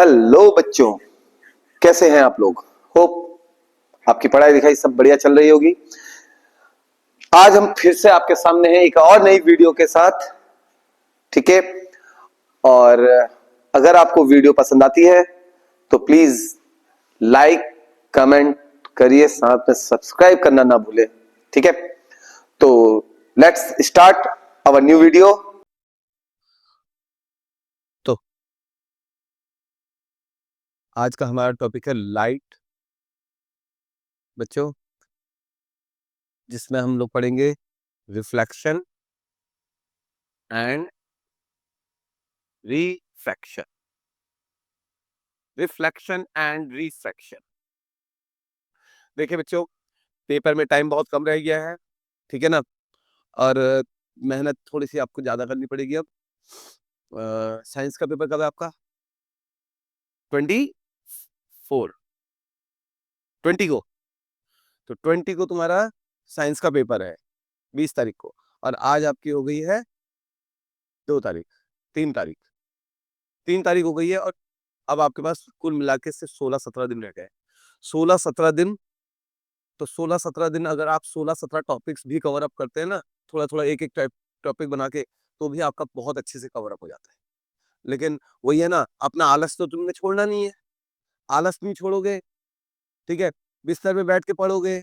Hello बच्चों, कैसे हैं आप लोग। होप आपकी पढ़ाई लिखाई सब बढ़िया चल रही होगी। आज हम फिर से आपके सामने हैं एक और नई वीडियो के साथ। ठीक है, और अगर आपको वीडियो पसंद आती है तो प्लीज लाइक कमेंट करिए, साथ में सब्सक्राइब करना ना भूलें। ठीक है, तो let's start our new video. तो आज का हमारा टॉपिक है लाइट बच्चों, जिसमें हम लोग पढ़ेंगे reflection and refraction. Reflection and refraction. देखिए बच्चों, पेपर में टाइम बहुत कम रह गया है, ठीक है ना, और मेहनत थोड़ी सी आपको ज्यादा करनी पड़ेगी। अब साइंस का पेपर कब है आपका? 24 20 को। तो 20 को तुम्हारा साइंस का पेपर है, 20 तारीख को, और आज आपकी हो गई है 2 तारीख, 3 तारीख, 3 तारीख हो गई है। और अब आपके पास कुल मिला के सिर्फ 16-17 दिन रह गए। 16-17 दिन, तो 16-17 दिन अगर आप 16-17 टॉपिक्स भी कवर अप करते हैं ना, थोड़ा थोड़ा एक एक टॉपिक बना के, तो भी आपका बहुत अच्छे से कवर अप हो जाता है। लेकिन वही है ना, अपना आलस तो तुमने छोड़ना नहीं है। आलस नहीं छोड़ोगे, ठीक है, बिस्तर पे बैठ के पढ़ोगे,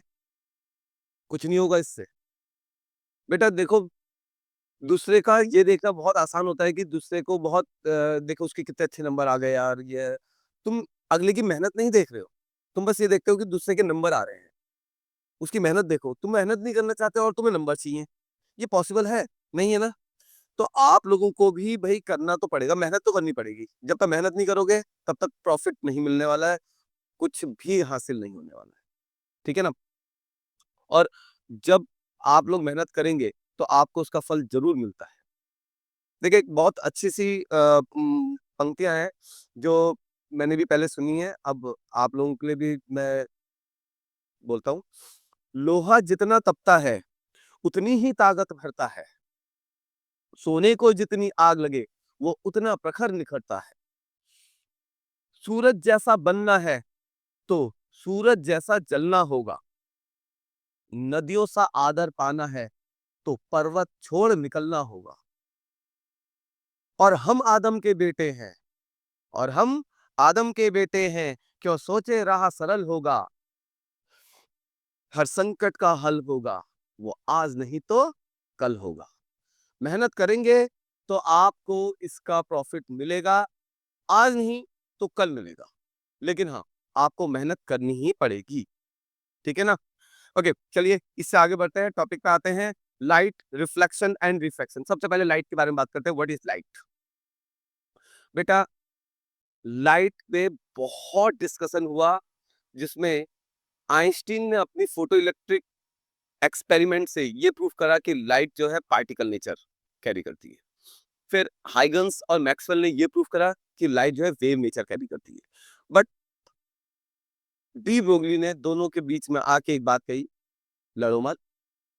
कुछ नहीं होगा इससे। बेटा देखो, दूसरे का ये देखना बहुत आसान होता है कि दूसरे को बहुत देखो उसके कितने अच्छे नंबर आ गए यार, ये तुम अगले की मेहनत नहीं देख रहे हो। तुम बस ये देखते हो कि दूसरे के नंबर आ रहे हैं, उसकी मेहनत देखो। तुम मेहनत नहीं करना चाहते और तुम्हें नंबर चाहिए, ये पॉसिबल है? नहीं है ना। तो आप लोगों को भी भाई करना तो पड़ेगा, मेहनत तो करनी पड़ेगी। जब तक मेहनत नहीं करोगे तब तक प्रॉफिट नहीं मिलने वाला है, कुछ भी हासिल नहीं होने वाला है, ठीक है ना। और जब आप लोग मेहनत करेंगे तो आपको उसका फल जरूर मिलता है। देखिए, एक बहुत अच्छी सी पंक्तियां हैं जो मैंने भी पहले सुनी है, अब आप लोगों के लिए भी मैं बोलता हूँ। लोहा जितना तपता है उतनी ही ताकत भरता है, सोने को जितनी आग लगे वो उतना प्रखर निखरता है। सूरज जैसा बनना है तो सूरज जैसा जलना होगा। नदियों सा आदर पाना है तो पर्वत छोड़ निकलना होगा। और हम आदम के बेटे हैं, और हम आदम के बेटे हैं, क्यों सोचे राह सरल होगा। हर संकट का हल होगा, वो आज नहीं तो कल होगा। मेहनत करेंगे तो आपको इसका प्रॉफिट मिलेगा, आज नहीं तो कल मिलेगा। लेकिन हाँ, आपको मेहनत करनी ही पड़ेगी, ठीक है ना। ओके, चलिए इससे आगे बढ़ते हैं, टॉपिक पे आते हैं। Light, reflection and refraction. सबसे पहले लाइट के बारे में बात करते हैं। What is light? बेटा, लाइट पे बहुत डिस्कशन हुआ, जिसमें आइंस्टीन ने अपनी फोटो इलेक्ट्रिक एक्सपेरिमेंट से ये प्रूव करा कि लाइट जो है पार्टिकल नेचर कैरी करती है। फिर हाइगन्स और मैक्सवेल ने ये प्रूव करा कि लाइट जो है वेव नेचर कैरी करती है। बट डी ब्रोगली ने दोनों के बीच में आके एक बात कही, लड़ो मत।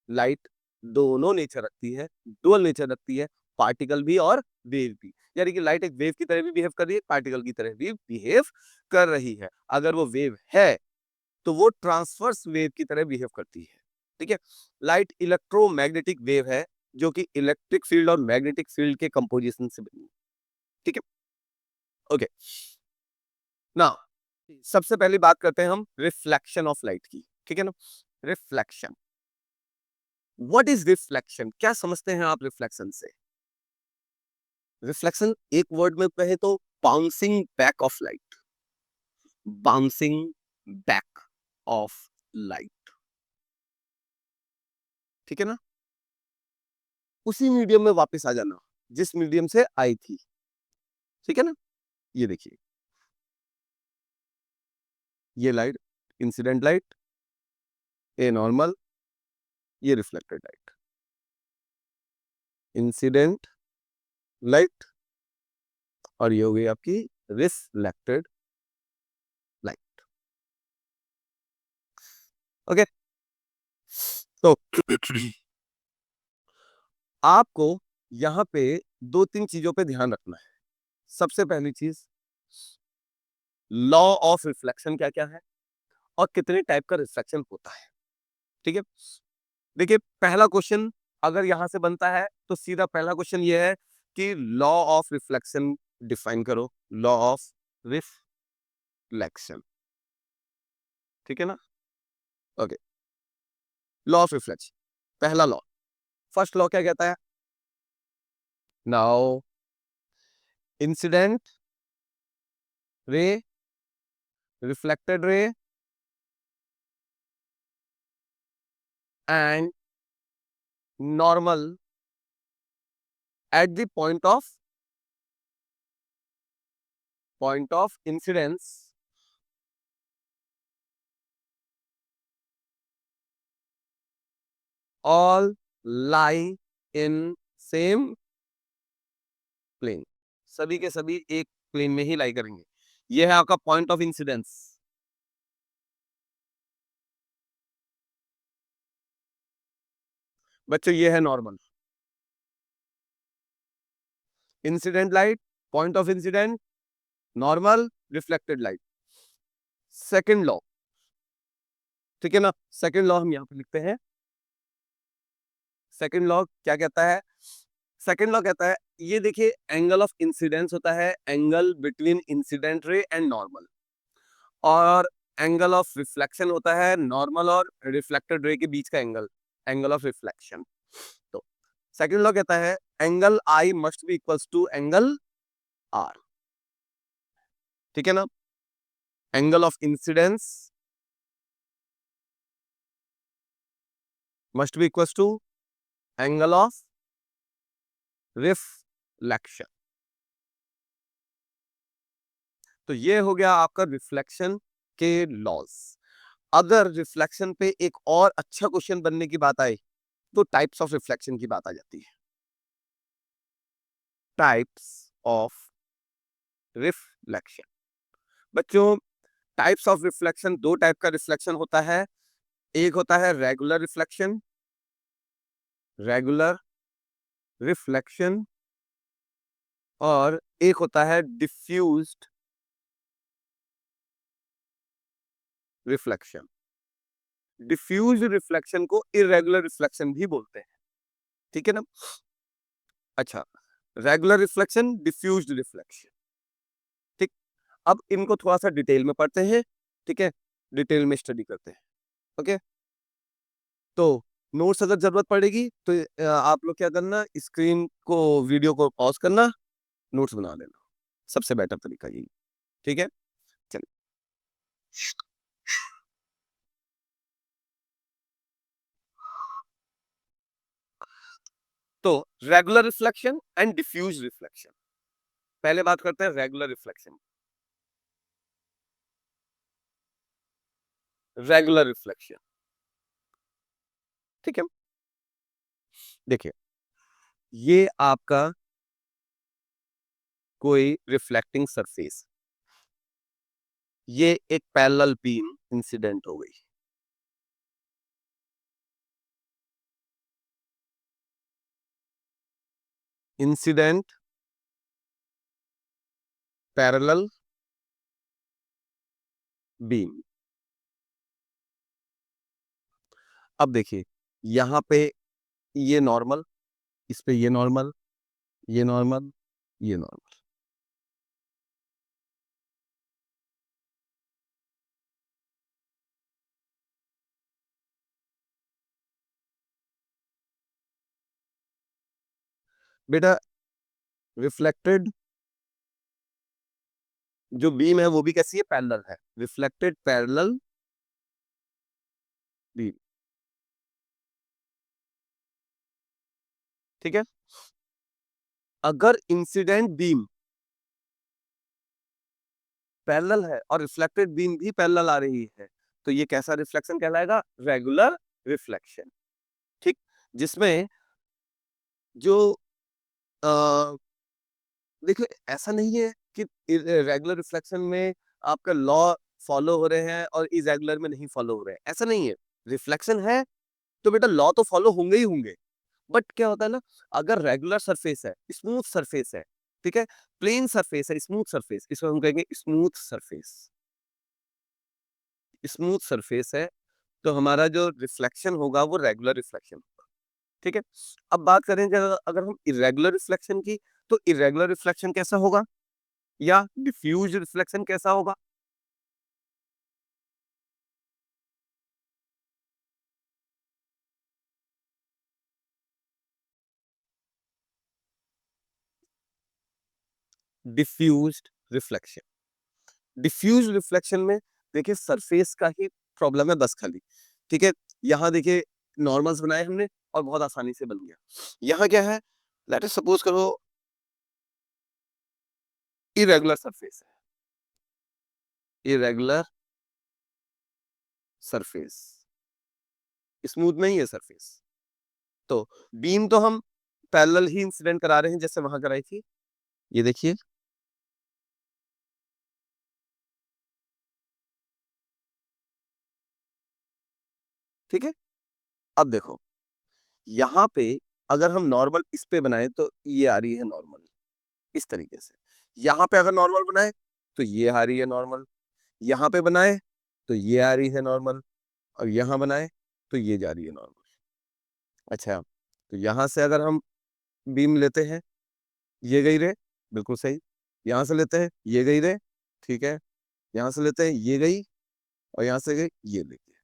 लाइट दोनों नेचर रखती है, डुअल नेचर रखती है, पार्टिकल भी और वेव भी। यानी कि लाइट एक वेव की तरह भी बिहेव कर रही है, पार्टिकल की तरह भी बिहेव कर रही है। अगर वो वेव है तो वो ट्रांसवर्स वेव की तरह बिहेव करती है, ठीक है। लाइट इलेक्ट्रोमैग्नेटिक वेव है, जो कि इलेक्ट्रिक फील्ड और मैग्नेटिक फील्ड के कंपोजिशन से बनी है, ठीक है। ओके, नाउ सबसे पहले बात करते हैं हम रिफ्लेक्शन ऑफ लाइट की, ठीक है ना। Reflection, what is reflection? क्या समझते हैं आप रिफ्लेक्शन से? रिफ्लेक्शन एक वर्ड में कहे तो bouncing back of light. Bouncing back of light, ठीक है ना। उसी मीडियम में वापस आ जाना जिस मीडियम से आई थी, ठीक है ना। ये देखिए, ये लाइट इंसिडेंट लाइट, ये नॉर्मल, ये रिफ्लेक्टेड लाइट। इंसिडेंट लाइट और ये हो गई आपकी रिफ्लेक्टेड लाइट। ओके, तो आपको यहां पे दो तीन चीजों पे ध्यान रखना है। सबसे पहली चीज, लॉ ऑफ रिफ्लेक्शन क्या क्या है और कितने टाइप का रिफ्लेक्शन होता है। ठीक है, देखिए पहला क्वेश्चन अगर यहां से बनता है तो सीधा पहला क्वेश्चन ये है कि लॉ ऑफ रिफ्लेक्शन डिफाइन करो। लॉ ऑफ रिफ्लेक्शन, ठीक है ना। ओके, लॉ ऑफ रिफ्लेक्शन, पहला लॉ, फर्स्ट लॉ क्या कहता है? Now incident ray, reflected ray and normal at the point of incidence all lie in same plane, सभी के सभी एक प्लेन में ही लाई करेंगे। यह है आपका पॉइंट ऑफ इंसिडेंस। बच्चों ये है normal, incident light, point of incident, normal, reflected light. Second law, ठीक है ना, सेकंड लॉ हम यहां पे लिखते हैं। सेकंड लॉ क्या कहता है? सेकंड लॉ कहता है, ये देखिए एंगल ऑफ इंसिडेंस होता है angle between incident ray and normal, और एंगल ऑफ रिफ्लेक्शन होता है नॉर्मल और रिफ्लेक्टेड रे के बीच का एंगल, एंगल ऑफ रिफ्लेक्शन। तो सेकंड लॉ कहता है angle I must be equals to angle R, ठीक है ना। Angle of incidence must be equals to angle of reflection. तो ये हो गया आपका रिफ्लेक्शन के लॉज। अगर रिफ्लेक्शन पे एक और अच्छा क्वेश्चन बनने की बात आए तो टाइप्स ऑफ रिफ्लेक्शन की बात आ जाती है। टाइप्स ऑफ रिफ्लेक्शन, बच्चों टाइप्स ऑफ रिफ्लेक्शन, दो टाइप का रिफ्लेक्शन होता है। एक होता है रेगुलर रिफ्लेक्शन, रेगुलर रिफ्लेक्शन, और एक होता है डिफ्यूज्ड रिफ्लेक्शन। डिफ्यूज्ड रिफ्लेक्शन को इरेगुलर रिफ्लेक्शन भी बोलते हैं, ठीक है ना। अच्छा, रेगुलर रिफ्लेक्शन, डिफ्यूज्ड रिफ्लेक्शन, ठीक। अब इनको थोड़ा सा डिटेल में पढ़ते हैं, ठीक है, डिटेल में स्टडी करते हैं। ओके, तो नोट्स अगर जरूरत पड़ेगी तो आप लोग क्या करना, स्क्रीन को, वीडियो को पॉज करना, नोट्स बना लेना, सबसे बेटर तरीका यही, ठीक है। चलिए, तो regular reflection and diffuse reflection, पहले बात करते हैं रेगुलर रिफ्लेक्शन। रेगुलर रिफ्लेक्शन, ठीक है, देखिए ये आपका कोई रिफ्लेक्टिंग सरफेस, ये एक पैरेलल बीम इंसिडेंट हो गई, इंसिडेंट पैरेलल बीम। अब देखिए यहां पे ये नॉर्मल, इस पे ये नॉर्मल, ये नॉर्मल, ये नॉर्मल, बेटा रिफ्लेक्टेड जो बीम है वो भी कैसी है, पैरेलल है, रिफ्लेक्टेड पैरेलल बीम, ठीक है। अगर इंसिडेंट बीम पैरेलल है और रिफ्लेक्टेड बीम भी पैरेलल आ रही है तो ये कैसा रिफ्लेक्शन कहलाएगा, रेगुलर रिफ्लेक्शन, ठीक। जिसमें जो देखिए ऐसा नहीं है कि रेगुलर रिफ्लेक्शन में आपका लॉ फॉलो हो रहे हैं और इरेगुलर में नहीं फॉलो हो रहे हैं, ऐसा नहीं है। रिफ्लेक्शन है तो बेटा लॉ तो फॉलो होंगे ही होंगे, बट क्या होता है ना, अगर रेगुलर सरफेस है, स्मूथ सरफेस है, ठीक है। प्लेन सरफेस है, स्मूथ सरफेस, इसको हम कहेंगे स्मूथ सरफेस। स्मूथ सरफेस है तो हमारा जो रिफ्लेक्शन होगा वो रेगुलर रिफ्लेक्शन होगा, ठीक है। अब बात करें अगर हम इरेगुलर रिफ्लेक्शन की, तो इरेगुलर रिफ्लेक्शन कैसा होगा या डिफ्यूज रिफ्लेक्शन कैसा होगा? Diffused reflection. डिफ्यूज रिफ्लेक्शन में देखिए सरफेस का ही प्रॉब्लम है बस खाली, ठीक है। यहाँ देखिए नॉर्मल्स बनाए हमने और बहुत आसानी से बन गया। यहाँ क्या है, लेट अस सपोज करो इरेगुलर सरफेस है, इरेगुलर सरफेस, स्मूथ नहीं है सरफेस, तो बीम तो हम पैरेलल ही इंसिडेंट करा रहे हैं जैसे वहां कराई थी। ये देखिए, ठीक है। अब देखो यहाँ पे अगर हम नॉर्मल इस पे बनाए तो ये आ रही है नॉर्मल इस तरीके से। यहाँ पे अगर नॉर्मल बनाए तो ये आ रही है नॉर्मल, यहाँ पे बनाए तो ये आ रही है नॉर्मल, और यहाँ बनाए तो ये जा रही है नॉर्मल। अच्छा, तो यहाँ से अगर हम बीम लेते हैं, ये गई रे, बिल्कुल सही। यहाँ से लेते हैं, ये गई रे, ठीक है। यहाँ से लेते हैं, ये गई, और यहाँ से गई, ये देखिए।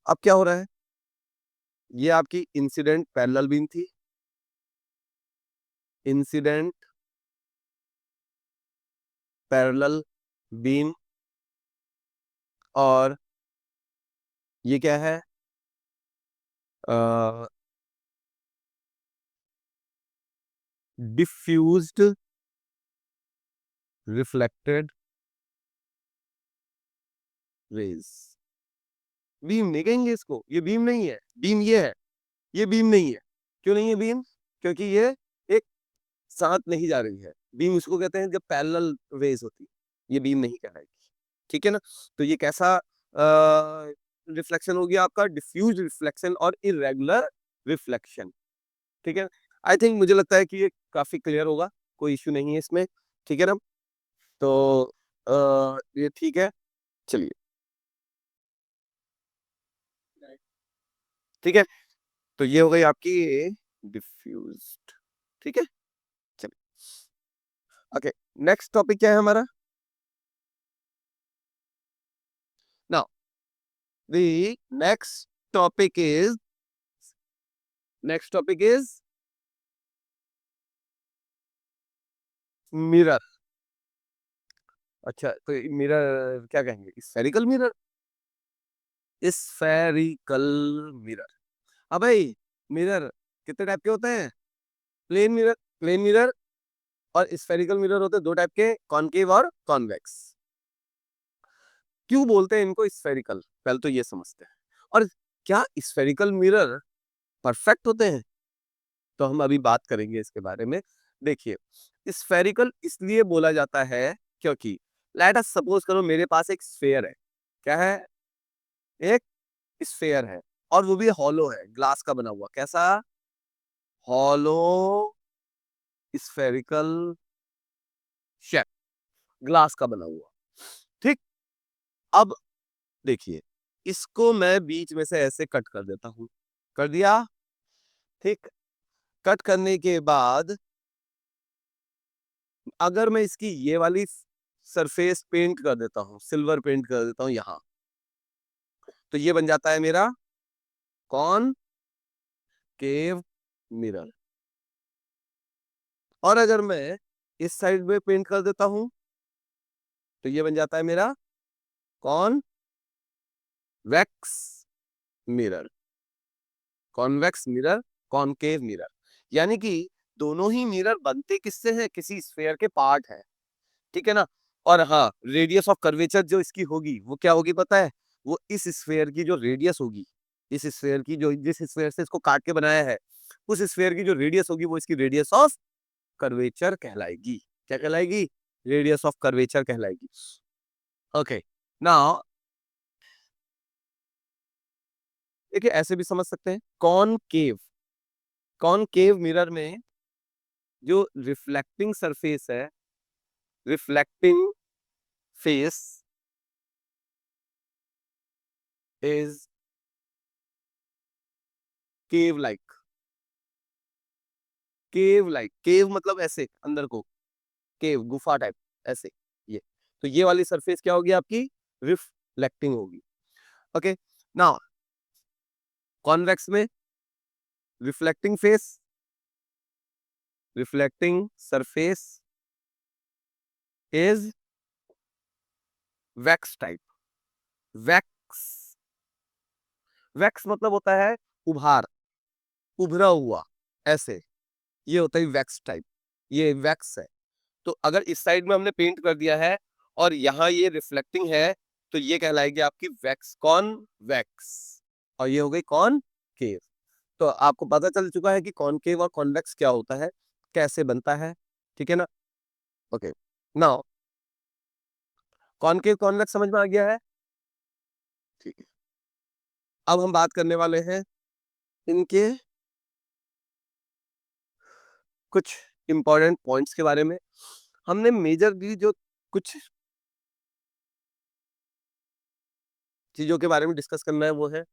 अब क्या हो रहा है, ये आपकी इंसिडेंट पैरेलल बीम थी, इंसिडेंट पैरेलल बीम, और ये क्या है, डिफ्यूज्ड रिफ्लेक्टेड रेज। बीम नहीं कहेंगे इसको, ये बीम नहीं है, बीम ये है, ये बीम नहीं है। क्यों नहीं है बीम? क्योंकि ये एक साथ नहीं जा रही है। बीम उसको कहते हैं जब पैरेलल रेज होती है, ये बीम नहीं कहलाएगी, ठीक है ना। तो ये कैसा रिफ्लेक्शन हो गया आपका, डिफ्यूज रिफ्लेक्शन और इरेगुलर रिफ्लेक्शन, ठीक है। आई थिंक मुझे लगता है कि ये काफी क्लियर होगा, कोई इश्यू नहीं है इसमें, ठीक है ना। तो ये ठीक है, चलिए, ठीक है। तो ये हो गई आपकी डिफ्यूज्ड, ठीक है। चलिए, ओके, नेक्स्ट टॉपिक क्या है हमारा? Now the topic is next topic is mirror. अच्छा, तो मिरर क्या कहेंगे, स्फेरिकल मिरर, स्फेरिकल मिरर। अब भाई मिरर कितने टाइप के होते हैं? प्लेन मिरर और स्फेरिकल मिरर होते हैं दो टाइप के, कॉनकेव और कॉन्वेक्स। क्यों बोलते हैं इनको स्फेरिकल, पहले तो ये समझते हैं। और क्या स्फेरिकल मिरर परफेक्ट होते हैं? तो हम अभी बात करेंगे इसके बारे में। देखिए, स्फेरिकल इसलिए बोला जाता है क्योंकि लेट अस सपोज करो मेरे पास एक स्फेयर है। क्या है? एक स्फेयर है, और वो भी हॉलो है, ग्लास का बना हुआ। कैसा? हॉलो स्फेरिकल शेप, ग्लास का बना हुआ, ठीक। अब देखिए, इसको मैं बीच में से ऐसे कट कर देता हूं, कर दिया, ठीक। कट करने के बाद अगर मैं इसकी ये वाली सरफेस पेंट कर देता हूं, सिल्वर पेंट कर देता हूं यहां, तो ये बन जाता है मेरा कॉन केव मिरर। और अगर मैं इस साइड में पेंट कर देता हूं तो ये बन जाता है मेरा convex mirror, convex mirror, concave mirror. यानी कि दोनों ही मिरर बनते किससे हैं? किसी स्फेयर के पार्ट है, ठीक है ना। और हाँ, रेडियस ऑफ कर्वेचर जो इसकी होगी वो क्या होगी पता है? वो इस स्फेयर की जो रेडियस होगी, इस स्फेयर की जो, जिस स्फेयर से इसको काट के बनाया है, उस स्फेयर की जो रेडियस होगी वो इसकी रेडियस ऑफ कर्वेचर कहलाएगी। क्या कहलाएगी? रेडियस ऑफ कर्वेचर कहलाएगी। ओके, नाउ देखिए ऐसे भी समझ सकते हैं, कॉनकेव, कॉनकेव मिरर में जो रिफ्लेक्टिंग सरफेस है, reflecting face is cave like. Cave like, cave मतलब ऐसे अंदर को, केव गुफा टाइप ऐसे, ये तो ये वाली सरफेस क्या होगी आपकी, रिफ्लेक्टिंग होगी। ओके, नाउ कॉन्वेक्स में reflecting face, reflecting surface is wax type. Wax, wax मतलब होता है उभार, उभरा हुआ ऐसे, ये होता है वैक्स टाइप, ये वैक्स है। तो अगर इस साइड में हमने पेंट कर दिया है और यहाँ ये रिफ्लेक्टिंग है, तो ये कहलाएगी आपकी वैक्स, कॉन वैक्स, और ये हो गई कॉनकेव। तो आपको पता चल चुका है कि कॉनकेव और कॉन्वेक्स क्या होता है, कैसे बनता है, ठीक है ना। ओके, नाउ कॉनकेव कॉन्वेक्स समझ में आ गया है, ठीक है। अब हम बात करने वाले हैं इनके कुछ इंपॉर्टेंट पॉइंट्स के बारे में। हमने मेजरली जो कुछ चीजों के बारे में डिस्कस करना है वो है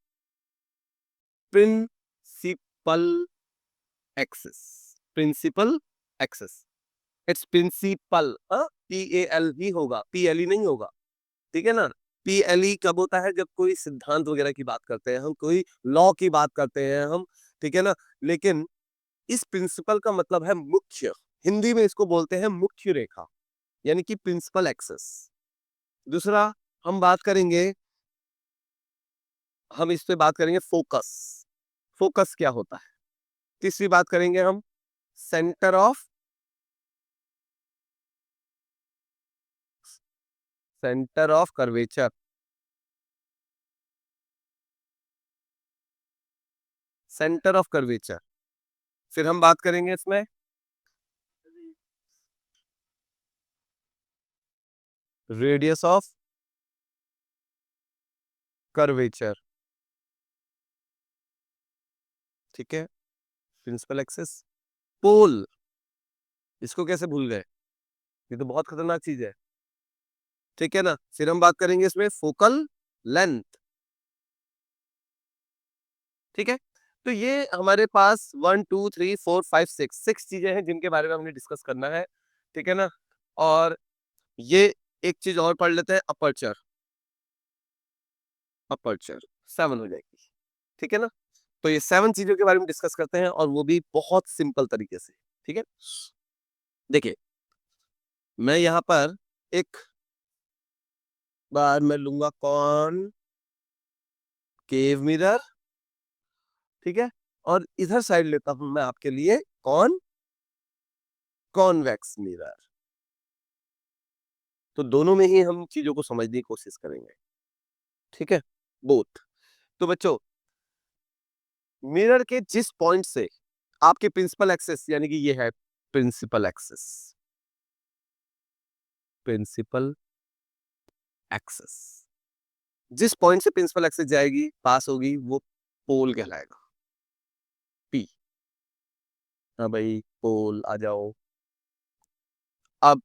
principal axis. Principal axis, it's principal, PAL ही होगा, PLE नहीं होगा, ठीक है ना। PLE कब होता है, जब कोई सिद्धांत वगैरह की बात करते हैं हम, कोई लॉ की बात करते हैं हम, ठीक है ना। लेकिन इस प्रिंसिपल का मतलब है मुख्य, हिंदी में इसको बोलते हैं मुख्य रेखा, यानी कि प्रिंसिपल एक्सेस। दूसरा हम बात करेंगे, हम इस पे बात करेंगे फोकस, फोकस क्या होता है। तीसरी बात करेंगे हम centre of, centre of curvature, centre of curvature. फिर हम बात करेंगे इसमें रेडियस ऑफ कर्वेचर, ठीक है। प्रिंसिपल एक्सेस, पोल, इसको कैसे भूल गए, ये तो बहुत खतरनाक चीज है, ठीक है ना। फिर हम बात करेंगे इसमें फोकल लेंथ, ठीक है। तो ये हमारे पास 1 2 3 4 5 6 6 चीजें हैं जिनके बारे में हमने डिस्कस करना है, ठीक है ना। और ये एक चीज और पढ़ लेते हैं, अपर्चर, अपर्चर 7 हो जाएगी, ठीक है ना। तो ये 7 चीजों के बारे में डिस्कस करते हैं और वो भी बहुत सिंपल तरीके से, ठीक है। देखिए, मैं यहां पर एक बार मैं लूंगा कौन केव मिरर, ठीक है, और इधर साइड लेता हूं मैं आपके लिए कौन कॉन्वेक्स मिरर। तो दोनों में ही हम चीजों को समझने की कोशिश करेंगे, ठीक है, बोथ। तो बच्चों, मिरर के जिस पॉइंट से आपके प्रिंसिपल एक्सेस, यानी कि ये है प्रिंसिपल एक्सेस, प्रिंसिपल एक्सेस, जिस पॉइंट से प्रिंसिपल एक्सेस जाएगी, पास होगी, वो पोल कहलाएगा, P। हाँ भाई, पोल आ जाओ, अब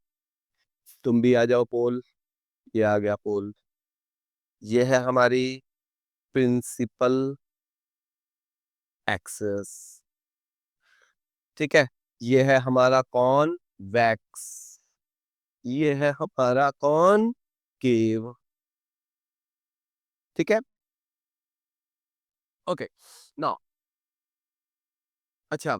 तुम भी आ जाओ पोल, ये आ गया पोल, ये है हमारी प्रिंसिपल एक्सेस, ठीक है। ये है हमारा कौन वैक्स, ये है हमारा कौन केव, ठीक है। ओके, नाउ अच्छा,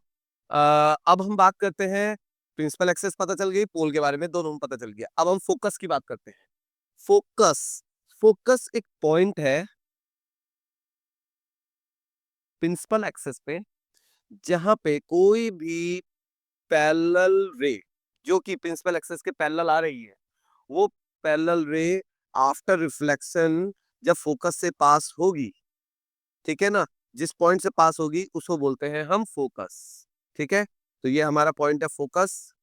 अब हम बात करते हैं, प्रिंसिपल एक्सेस पता चल गई, पोल के बारे में दोनों में पता चल गया। अब हम फोकस की बात करते हैं। फोकस, फोकस एक पॉइंट है प्रिंसिपल एक्सेस पे, जहां पे कोई भी पैरेलल रे, जो कि प्रिंसिपल एक्सेस के पैरेलल आ रही है, वो पैरेलल रे आफ्टर रिफ्लेक्शन जब फोकस से पास होगी, ठीक है ना, जिस पॉइंट से पास होगी उसको बोलते हैं हम फोकस, ठीक है। तो ये हमारा पॉइंट है फोकस।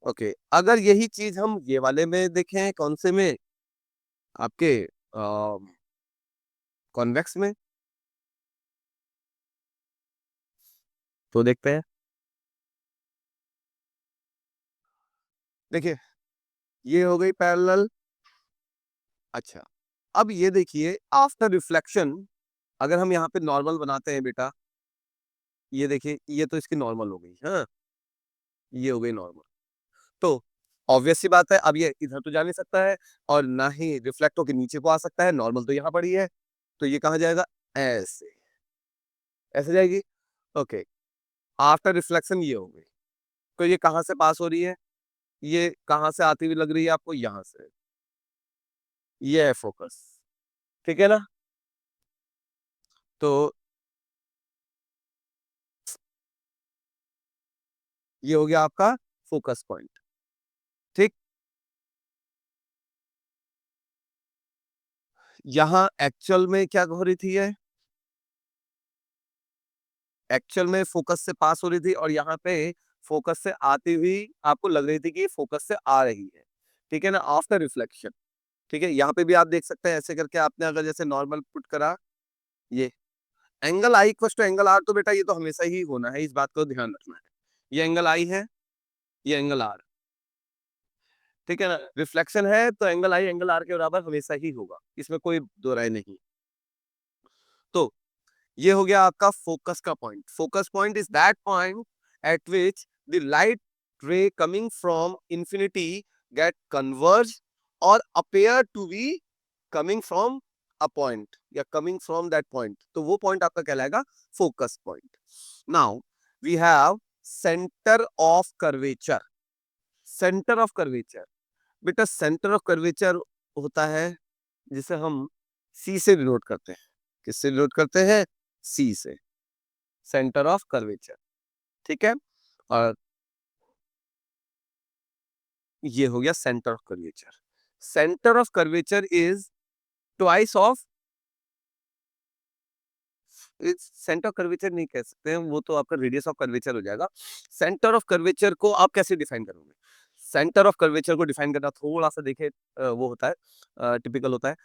ओके, अगर यही चीज हम ये वाले में देखें, कौन से में, आपके कॉन्वेक्स में, तो देखते हैं। देखिए ये हो गई पैरेलल। अच्छा, अब ये देखिए आफ्टर रिफ्लेक्शन अगर हम यहाँ पे नॉर्मल बनाते हैं बेटा, ये देखिए ये तो इसकी नॉर्मल हो गई, हाँ ये हो गई नॉर्मल। तो ऑब्वियस सी बात है, अब ये इधर तो जा नहीं सकता है और ना ही रिफ्लेक्ट होकर नीचे को आ सकता है, नॉर्मल तो यहाँ पड़ी है, तो ये कहाँ जाएगा, ऐसे ऐसे जाएगी। ओके, आफ्टर रिफ्लेक्शन ये हो गई, तो ये कहाँ से पास हो रही है, ये कहाँ से आती हुई लग रही है आपको, यहाँ से, ये है फोकस, ठीक है ना। तो ये हो गया आपका फोकस पॉइंट, ठीक। यहां एक्चुअल में क्या हो रही थी, ये एक्चुअल में फोकस से पास हो रही थी और यहाँ पे फोकस से आती हुई आपको लग रही थी कि फोकस से आ रही है, ठीक है ना, आफ्टर रिफ्लेक्शन। ठीक है, यहाँ पे भी आप देख सकते हैं ऐसे करके आपने अगर जैसे नॉर्मल पुट करा, ये angle I equal to angle R, तो बेटा ये तो हमेशा ही होना है, इस बात को ध्यान रखना है। ये एंगल आई है, ये एंगल आर, ठीक है ना, रिफ्लेक्शन है तो एंगल आई एंगल आर के बराबर हमेशा ही होगा, इसमें कोई दो राय नहीं। तो ये हो गया आपका फोकस का point. Focus point is that point at which the light ray coming from infinity get converge और appear to be coming from a point या कमिंग फ्रॉम दैट पॉइंट, तो वो पॉइंट आपका कहलाएगा focus point. Now we have centre of curvature. Centre of curvature, बेटा centre of curvature होता है जिसे हम सी से डिनोट करते हैं। किससे डिनोट करते हैं, सी से, सेंटर ऑफ कर्वेचर, ठीक है। और ये हो गया centre of curvature. Centre of curvature is twice of, centre of curvature नहीं कह सकते हैं, वो तो आपका रेडियस ऑफ कर्वेचर हो जाएगा। सेंटर ऑफ कर्वेचर को आप कैसे डिफाइन करोगे, सेंटर ऑफ कर्वेचर को डिफाइन करना थोड़ा सा देखे वो होता है, टिपिकल होता है।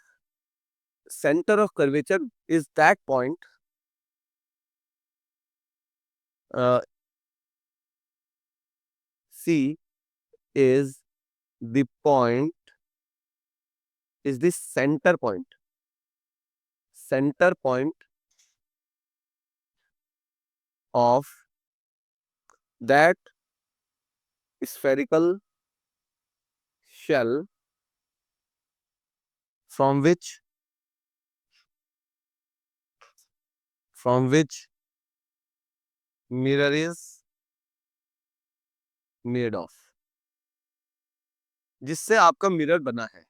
Centre of curvature is that point, C is the point, is the center point of that spherical shell from which mirror is made of, जिससे आपका मिरर बना है,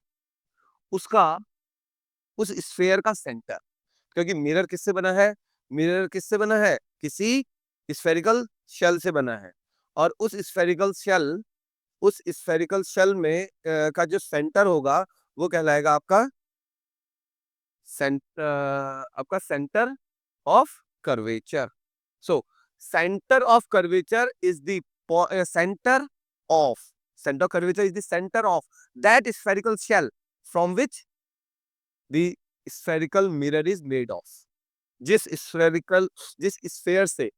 उसका, उस स्फेयर का सेंटर, क्योंकि मिरर किससे बना है, मिरर किससे बना है, किसी स्फेरिकल शेल से बना है। और उस स्फेरिकल शेल में का जो सेंटर होगा वो कहलाएगा आपका सेंटर, आपका centre of curvature. So centre of curvature is the centre of, centre of curvature is the centre of that spherical shell from which the spherical mirror is made of. जिस sphere से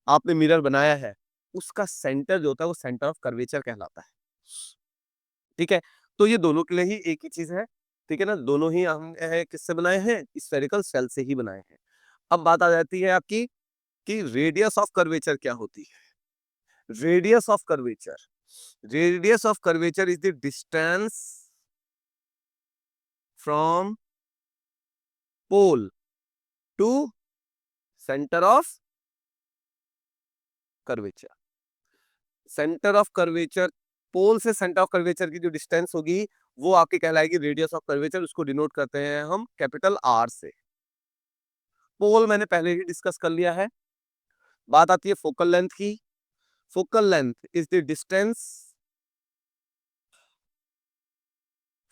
आपने mirror बनाया है उसका centre जो होता है वो सेंटर ऑफ कर्वेचर कहलाता है, ठीक है। तो ये दोनों के लिए ही एक ही चीज है, ठीक है ना, दोनों ही हम किससे बनाए हैं, स्फेरिकल शेल से ही बनाए हैं। अब बात आ जाती है आपकी कि रेडियस ऑफ कर्वेचर क्या होती है। Radius of curvature is the distance from pole to centre of curvature. Centre of curvature, pole से सेंटर ऑफ कर्वेचर की जो डिस्टेंस होगी वो आपकी कहलाएगी रेडियस ऑफ कर्वेचर, उसको डिनोट करते हैं हम कैपिटल आर से। पोल मैंने पहले ही डिस्कस कर लिया है। बात आती है फोकल लेंथ की। Focal length is the distance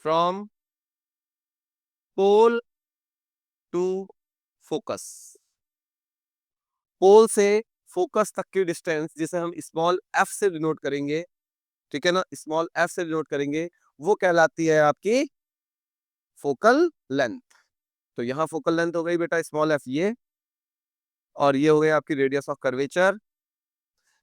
from pole to focus. Pole से फोकस तक की डिस्टेंस जिसे हम स्मॉल एफ से डिनोट करेंगे, ठीक है ना, स्मॉल एफ से डिनोट करेंगे, वो कहलाती है आपकी फोकल लेंथ। तो यहां फोकल लेंथ हो गई बेटा स्मॉल एफ ये, और ये हो गया आपकी रेडियस ऑफ कर्वेचर,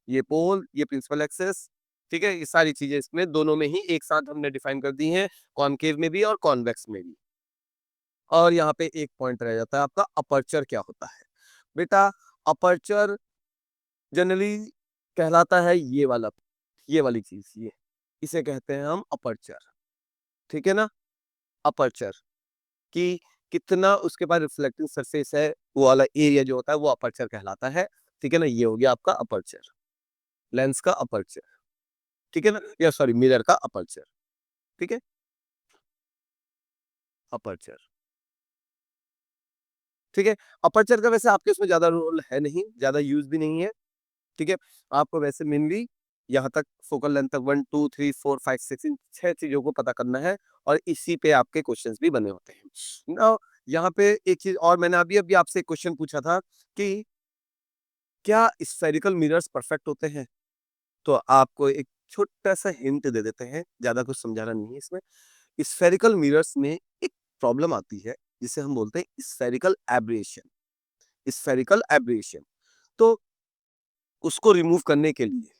ये पोल, ये प्रिंसिपल एक्सिस, ठीक है, ये सारी चीजें इसमें दोनों में ही एक साथ हमने डिफाइन कर दी हैं, कॉनकेव में भी और कॉन्वेक्स में भी। और यहाँ पे एक पॉइंट रह जाता है आपका, अपर्चर क्या होता है बेटा? अपर्चर जनरली कहलाता है ये वाली चीज, ये इसे कहते हैं हम अपर्चर, ठीक है ना? अपर्चर कि कितना उसके पास रिफ्लेक्टिंग सरफेस है, वो वाला एरिया जो होता है वो अपर्चर कहलाता है, ठीक है ना? ये हो गया आपका अपर्चर, लेंस का अपर्चर, ठीक है ना? या सॉरी, मिरर का अपर्चर, ठीक है? अपर्चर, ठीक है। अपर्चर का वैसे आपके उसमें ज्यादा रोल है नहीं, ज्यादा यूज भी नहीं है, ठीक है। आपको वैसे मेनली यहाँ तक फोकल लेंथ तक 1 2 3 4 5 6 इन 6 चीजों को पता करना है, और इसी पे आपके क्वेश्चंस भी बने होते हैं। नाउ यहाँ पे एक चीज और, मैंने अभी अभी आपसे एक क्वेश्चन पूछा था कि क्या स्फेरिकल मिरर्स परफेक्ट होते हैं? तो आपको एक छोटा सा हिंट दे देते हैं, ज्यादा कुछ समझाना नहीं है इसमें। स्फेरिकल मिरर्स में एक प्रॉब्लम आती है जिसे हम बोलते हैं स्फेरिकल एब्रेशन। स्फेरिकल एब्रेशन, तो उसको रिमूव करने के लिए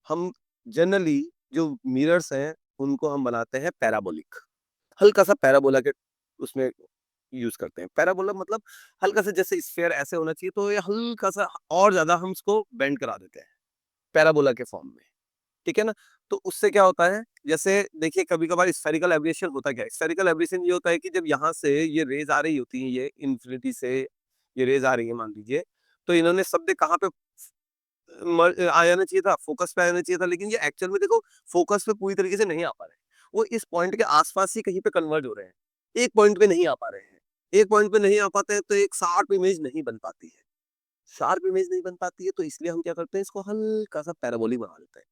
हम जनरली जो मिरर्स हैं उनको हम बनाते हैं पैराबोलिक, हल्का सा पैराबोला के उसमें यूज करते हैं। पैराबोला मतलब हल्का सा, जैसे स्फेयर ऐसे होना चाहिए तो ये हल्का सा और ज्यादा हम उसको बेंड करा देते हैं पैराबोला के फॉर्म में, ठीक है ना? तो उससे क्या होता है, जैसे देखिए कभी कभार स्फेरिकल एब्रेशन होता क्या है? स्फेरिकल एब्रेशन ये होता है कि जब यहाँ से ये रेज आ रही होती है, ये इन्फिनिटी से ये रेज आ रही है मान लीजिए, तो इन्होंने शब्द कहाँ पे आ जाना चाहिए था, फोकस पे आ जाना चाहिए था, लेकिन ये एक्चुअल में देखो फोकस पे पूरी तरीके से नहीं आ पा रहे हैं, वो इस पॉइंट के आसपास ही कहीं पे कन्वर्ज हो रहे हैं, एक पॉइंट पे नहीं आ पा रहे हैं। एक पॉइंट पे नहीं आ पाते हैं तो एक शार्प इमेज नहीं बन पाती है, शार्प इमेज नहीं बन पाती है, तो इसलिए हम क्या करते हैं, इसको हल्का सा पैराबोलिक बना देते हैं।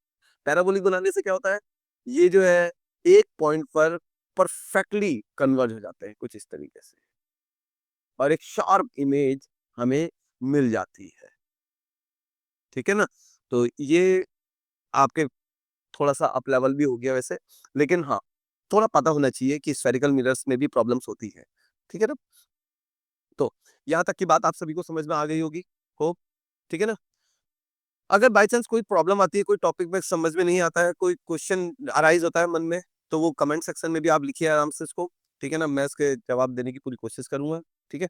पैराबोलिक बनाने से क्या होता है, ये जो है एक पॉइंट पर परफेक्टली कन्वर्ज हो जाते हैं कुछ इस तरीके से, और एक शार्प इमेज हमें मिल जाती है, ठीक है ना? तो ये आपके थोड़ा सा अप लेवल भी हो गया वैसे, लेकिन हाँ, थोड़ा पता होना चाहिए कि स्फेरिकल मिरर्स में भी प्रॉब्लम्स होती है, ठीक है ना? तो यहाँ तक की बात आप सभी को समझ में आ गई होगी, होप, ठीक है ना? अगर बाय चांस कोई प्रॉब्लम आती है, कोई टॉपिक में समझ में नहीं आता है, कोई क्वेश्चन अराइज होता है मन में, तो वो कमेंट सेक्शन में भी आप लिखिए आराम से इसको, ठीक है ना? मैं इसके जवाब देने की पूरी कोशिश करूंगा, ठीक है?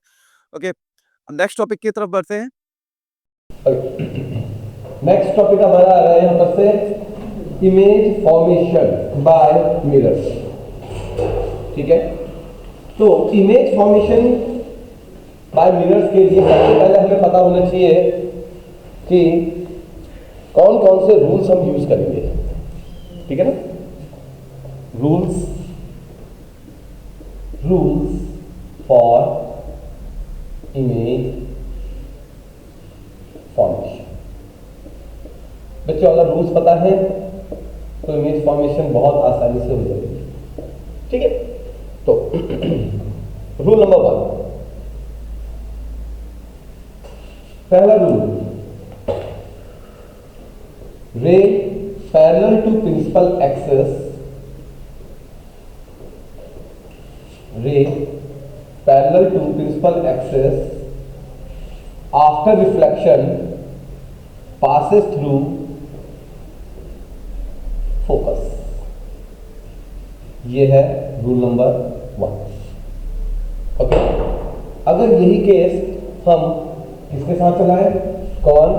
ओके, नेक्स्ट टॉपिक की तरफ बढ़ते हैं। नेक्स्ट टॉपिक हमारा आ रहा है यहाँ पर से इमेज फॉर्मेशन बाय मिरर्स, ठीक है? तो इमेज फॉर्मेशन बाय मिरर्स के लिए सबसे पहले हमें पता होना चाहिए कि कौन कौन से रूल्स हम यूज करेंगे, ठीक है ना? Rules for image formation. बच्चों अगर रूल्स पता है तो इमेज फॉर्मेशन बहुत आसानी से हो जाएगी, ठीक है? तो रूल नंबर 1, पहला rule, ray parallel to principal axis, ray parallel to principal axis after reflection passes through focus। ये है रूल नंबर 1, ओके? अगर यही केस हम किसके साथ चलाएं, कौन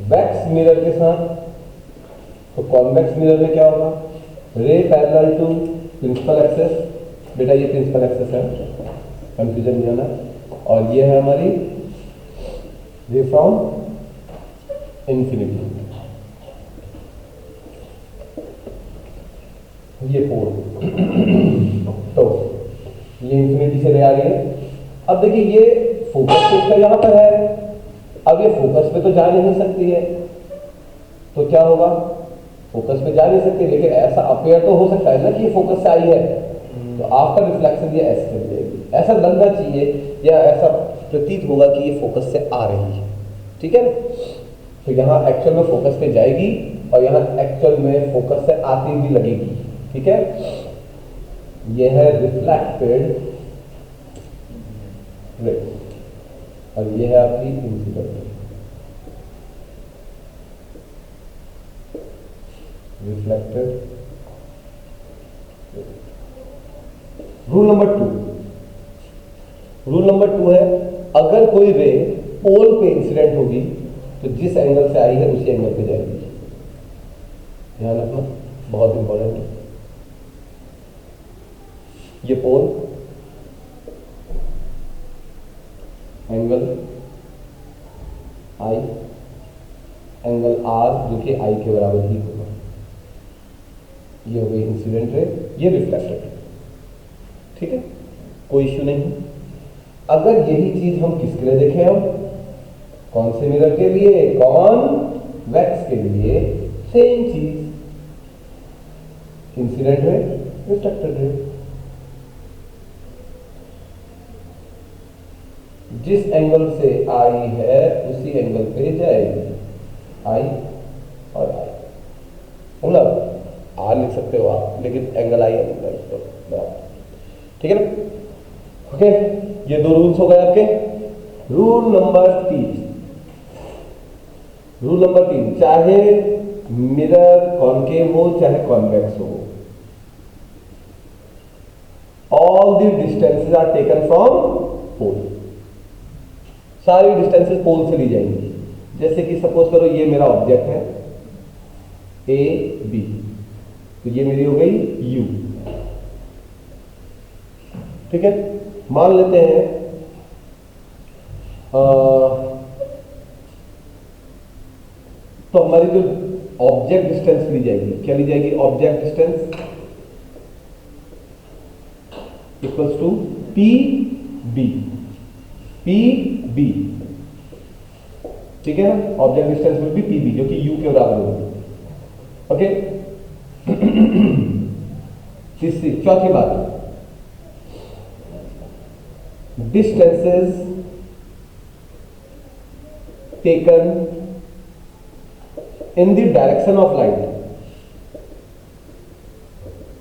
वैक्स मिरर के साथ, तो कॉन्वेक्स मिरर में क्या होगा, रे पैरेलल टू प्रिंसिपल एक्सिस, बेटा ये प्रिंसिपल एक्सिस है, कंफ्यूजन नहीं होना, और ये है हमारी रे फ्रॉम इंफिनिटी, ये 4 तो ये इंफिनिटी से रे आ रही है। अब देखिए ये फोकस पे इसका यहां पर है, अब ये फोकस पे तो जा नहीं सकती है, तो क्या होगा, फोकस पे जा नहीं सकती, लेकिन ऐसा अपेयर तो हो सकता है ना कि ये फोकस से आई है, तो आफ्टर रिफ्लेक्शन ये ऐसे चल जाएगी, ऐसा लगना चाहिए या ऐसा प्रतीत होगा कि ये फोकस से आ रही है, ठीक है? तो यहाँ एक्चुअल में फोकस पे जाएगी और यहाँ एक्चुअल में फोकस से आती हुई लगेगी, ठीक है? ये है रिफ्लेक्टेड रे और ये है आपकी incident ray. Reflected. Rule number 2, rule number 2 है अगर कोई रे पोल पे इंसिडेंट होगी तो जिस एंगल से आई है उसी एंगल पे जाएगी। ध्यान रखना, बहुत इंपॉर्टेंट है। ये पोल एंगल आई, एंगल आर जो कि आई के बराबर ही होगा। ये हो गई इंसिडेंट रे, ये रिफ्लेक्टेड रे। ठीक है, कोई इश्यू नहीं। अगर यही चीज हम किसके लिए देखें, हम कौन से मिरर के लिए, कॉन्वेक्स के लिए, सेम चीज, इंसिडेंट रे, रिफ्लेक्टेड रे। जिस एंगल से आई है उसी एंगल पे जाएगी, आई और आई। मतलब आर लिख सकते हो आप, लेकिन एंगल आई एंगल तो बराबर। ठीक है ना? ओके, ये 2 रूल्स हो गए आपके। रूल नंबर 3, रूल नंबर 3, चाहे मिरर कॉनकेव हो चाहे कॉन्वेक्स हो, all the distances are taken from pole. सारी डिस्टेंसेस पोल से ली जाएंगी। जैसे कि सपोज करो ये मेरा ऑब्जेक्ट है ए बी, तो ये मेरी हो गई यू। ठीक है, मान लेते हैं तो हमारी जो ऑब्जेक्ट डिस्टेंस ली जाएगी, क्या ली जाएगी, object distance equals to P B, P B. ठीक है ना, object distance will be P B, जो कि यू के बराबर होगी। ओके, तीसरी चौथी बात, distances taken in the direction of light,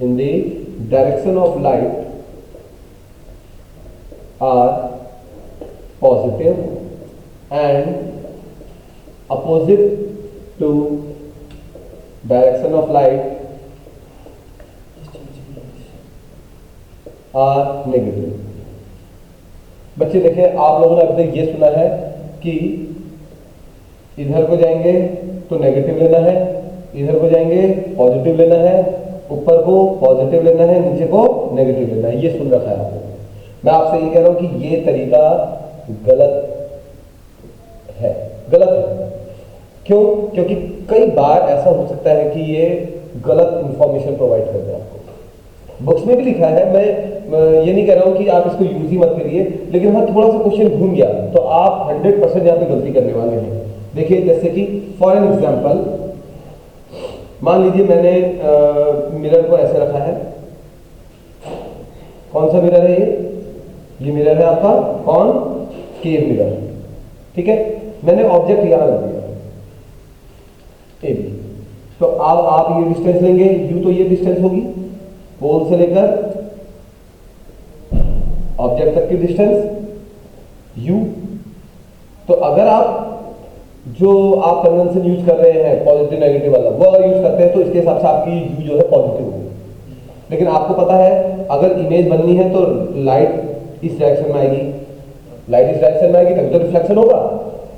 in the direction of light are positive and opposite to direction of light are negative। बच्चे देखें, आप लोगों ने अभी तक ये सुना है कि इधर को जाएंगे तो नेगेटिव लेना है, इधर को जाएंगे पॉजिटिव लेना है, ऊपर को पॉजिटिव लेना है, नीचे को नेगेटिव लेना है। ये सुन रखा है आपने। मैं आपसे ये कह रहा हूं कि ये तरीका गलत है, गलत है। क्यों? क्योंकि कई बार ऐसा हो सकता है कि ये गलत इंफॉर्मेशन प्रोवाइड कर दे आपको। बुक्स में भी लिखा है, मैं ये नहीं कह रहा हूं कि आप इसको यूज ही मत करिए, लेकिन हाँ थोड़ा सा क्वेश्चन घूम गया तो आप 100% यहाँ पे गलती करने वाले हैं। देखिए, जैसे कि फॉर एन एग्जाम्पल, मान लीजिए मैंने मिरर को ऐसे रखा है। कौन सा मिरर है ये मिरर है आपका कॉनकेव मिरर। ठीक है, मैंने ऑब्जेक्ट यहां रख दिया ए बी, तो अब आप ये डिस्टेंस लेंगे यू, तो ये डिस्टेंस होगी पोल से लेकर ऑब्जेक्ट तक की डिस्टेंस u। तो अगर आप जो आप कन्वेंशन यूज कर रहे हैं पॉजिटिव नेगेटिव वाला वो अगर यूज करते हैं तो इसके हिसाब से आपकी u जो है पॉजिटिव होगी। लेकिन आपको पता है अगर इमेज बननी है तो लाइट इस डायरेक्शन में आएगी, लाइट इस डायरेक्शन में आएगी तभी तो रिफ्लेक्शन होगा।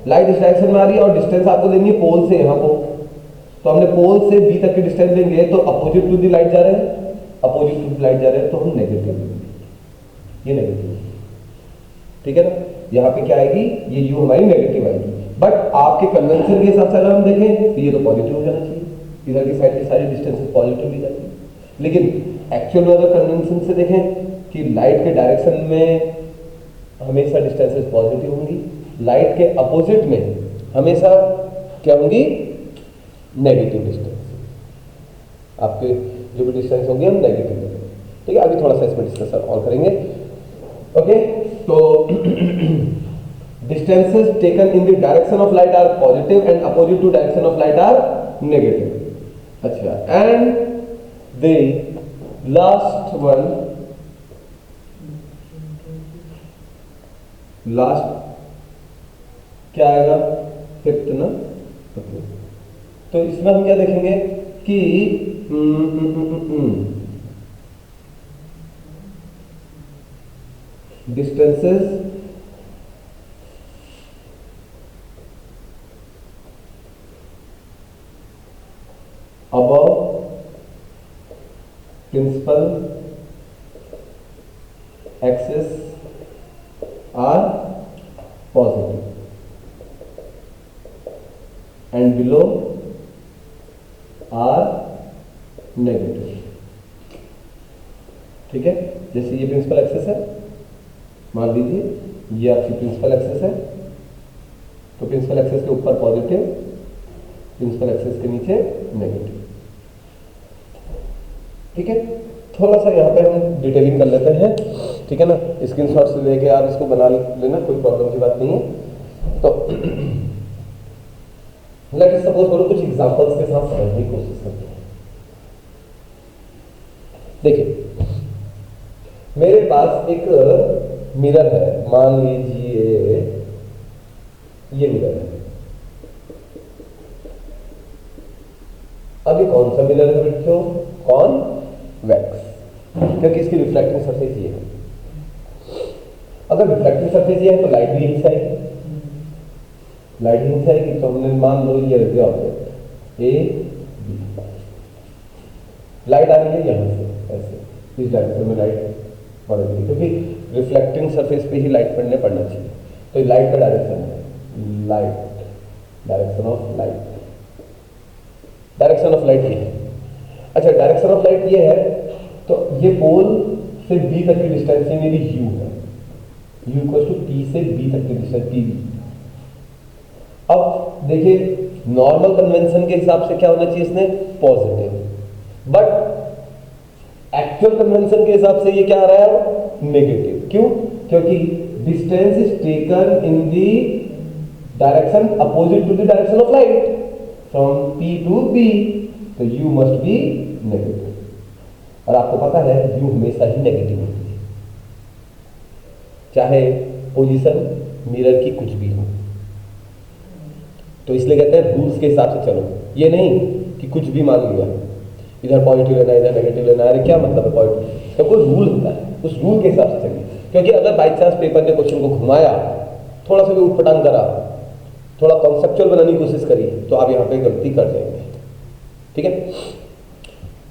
लाइट इस डायरेक्शन में आ रही है और डिस्टेंस आपको लेनी है पोल से यहाँ को, तो हमने पोल से बी तक की डिस्टेंस लेंगे तो अपोजिट टू दी लाइट जा रहे हैं, अपोजिट टू दी लाइट जा रहे हैं, तो हम नेगेटिव लेंगे, ये नेगेटिव। ठीक है ना, यहाँ पे क्या आएगी, ये यू हमारी नेगेटिव आएगी। बट आपके कन्वेंशन के हिसाब से अगर हम देखें तो ये तो पॉजिटिव हो जाना चाहिए, इधर की साइड की सारी डिस्टेंसेस पॉजिटिव ली जाती है। लेकिन एक्चुअल में अगर कन्वेंशन से देखें कि लाइट के डायरेक्शन में हमेशा डिस्टेंसेस पॉजिटिव होंगी, लाइट के अपोजिट में हमेशा क्या होंगी, नेगेटिव डिस्टेंस। आपके जो भी डिस्टेंस होंगे हम नेगेटिव लेंगे। ठीक है, अभी थोड़ा सा इसमें डिस्कशन और करेंगे। ओके, तो distances taken in the direction of light are positive and opposite to direction of light are negative। अच्छा, and the last one, last क्या आएगा, फिफ्थ ना। तो इसमें हम क्या देखेंगे कि distances above principal axis are positive and below are negative। ठीक है, जैसे ये प्रिंसिपल एक्सिस है, मान लीजिए ये आपकी प्रिंसिपल एक्सिस है, तो प्रिंसिपल एक्सिस के ऊपर पॉजिटिव, प्रिंसिपल एक्सिस के नीचे नेगेटिव। ठीक है, थोड़ा सा यहाँ पे हम डिटेलिंग कर लेते हैं। ठीक है ना, स्क्रीनशॉट से लेके आप इसको बना लेना, कोई प्रॉब्लम की बात नहीं है। तो लेट अस सपोज करो कुछ एग्जांपल्स के साथ समझने की कोशिश करते हैं। देखिए, मेरे पास एक मिरर है, मान लीजिए ये मिरर है। अब ये कौन सा मिरर है बच्चों? कॉन्वेक्स, क्योंकि इसकी रिफ्लेक्टिंग सरफेस ये है। अगर रिफ्लेक्टिंग सरफेस ये है तो लाइट भी यहीं से आएगी, लाइट यहीं से आएगी। तो हमने मान लो ये रख दिया ऑब्जेक्ट ए बी, लाइट आ रही है यहाँ से, ऐसे इस डायरेक्शन में लाइट पड़ेगी, क्योंकि रिफ्लेक्टिंग सरफेस पे ही लाइट पड़ना चाहिए। तो लाइट का डायरेक्शन है, light, direction of light, direction of light ये है। अच्छा, डायरेक्शन ऑफ लाइट ये है, तो ये पोल से बी तक की डिस्टेंस ये मेरी यू है, यू इक्वल टू पी से बी तक की डिस्टेंस पी बी। अब देखिए, नॉर्मल कन्वेंशन के हिसाब से क्या होना चाहिए इसने? पॉजिटिव, बट एक्चुअल कन्वेंशन के हिसाब से ये क्या आ रहा है? नेगेटिव। क्यों? क्योंकि distance is taken in the direction opposite to the direction of light, from P to B, तो U मस्ट बी नेगेटिव। और आपको पता है U हमेशा ही नेगेटिव होती है, चाहे पोजीशन मिरर की कुछ भी हो। तो इसलिए कहते हैं रूल्स के हिसाब से चलो, ये नहीं कि कुछ भी मान लिया, इधर पॉजिटिव लेना इधर नेगेटिव लेना। अरे क्या मतलब है पॉजिटिव? तो कोई रूल होता है, उस रूल के हिसाब से चलिए। क्योंकि अगर बाई चांस पेपर ने क्वेश्चन को घुमाया, थोड़ा सा भी उटपटांग करा, थोड़ा कॉन्सेप्चुअल बनाने की कोशिश करी, तो आप यहाँ पे गलती कर देंगे। ठीक है,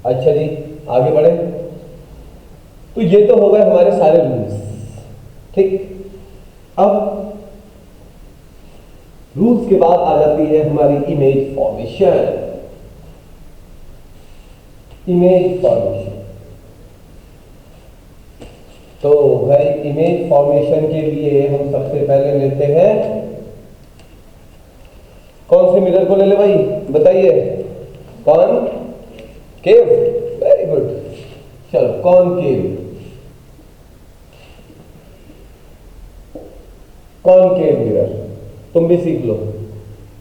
अच्छा जी, आगे बढ़े। तो ये तो हो गए हमारे सारे रूल्स। ठीक, अब रूल्स के बाद आ जाती है हमारी इमेज फॉर्मेशन। इमेज फॉर्मेशन, तो भाई इमेज फॉर्मेशन के लिए हम सबसे पहले लेते हैं, कौन से मिरर को ले ले भाई बताइए? Concave, very good. चलो कॉनकेव, कॉनकेव मिरर तुम भी सीख लो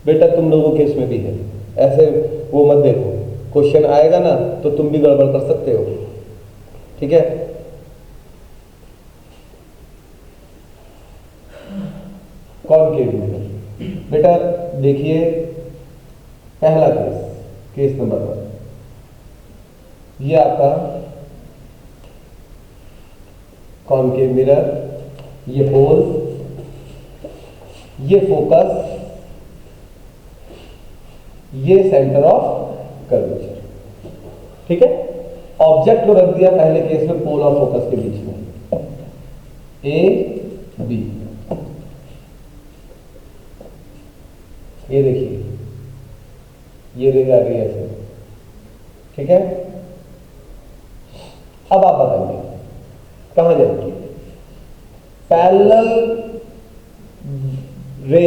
बेटा, तुम लोगों के इसमें भी है। ऐसे वो मत देखो, क्वेश्चन आएगा ना तो तुम भी गड़बड़ कर सकते हो। ठीक है, कॉनकेव मिरर बेटा देखिए, पहला केस, केस नंबर 1, ये आपका कॉनकेव मिरर, ये पोल, ये फोकस, ये सेंटर ऑफ कर्वेचर। ठीक है, ऑब्जेक्ट को रख दिया पहले केस में पोल और फोकस के बीच में, ए बी। ये देखिए, ये रे आ गई ऐसे। ठीक है, अब आप बताइए कहां जाएगी? पैरेलल रे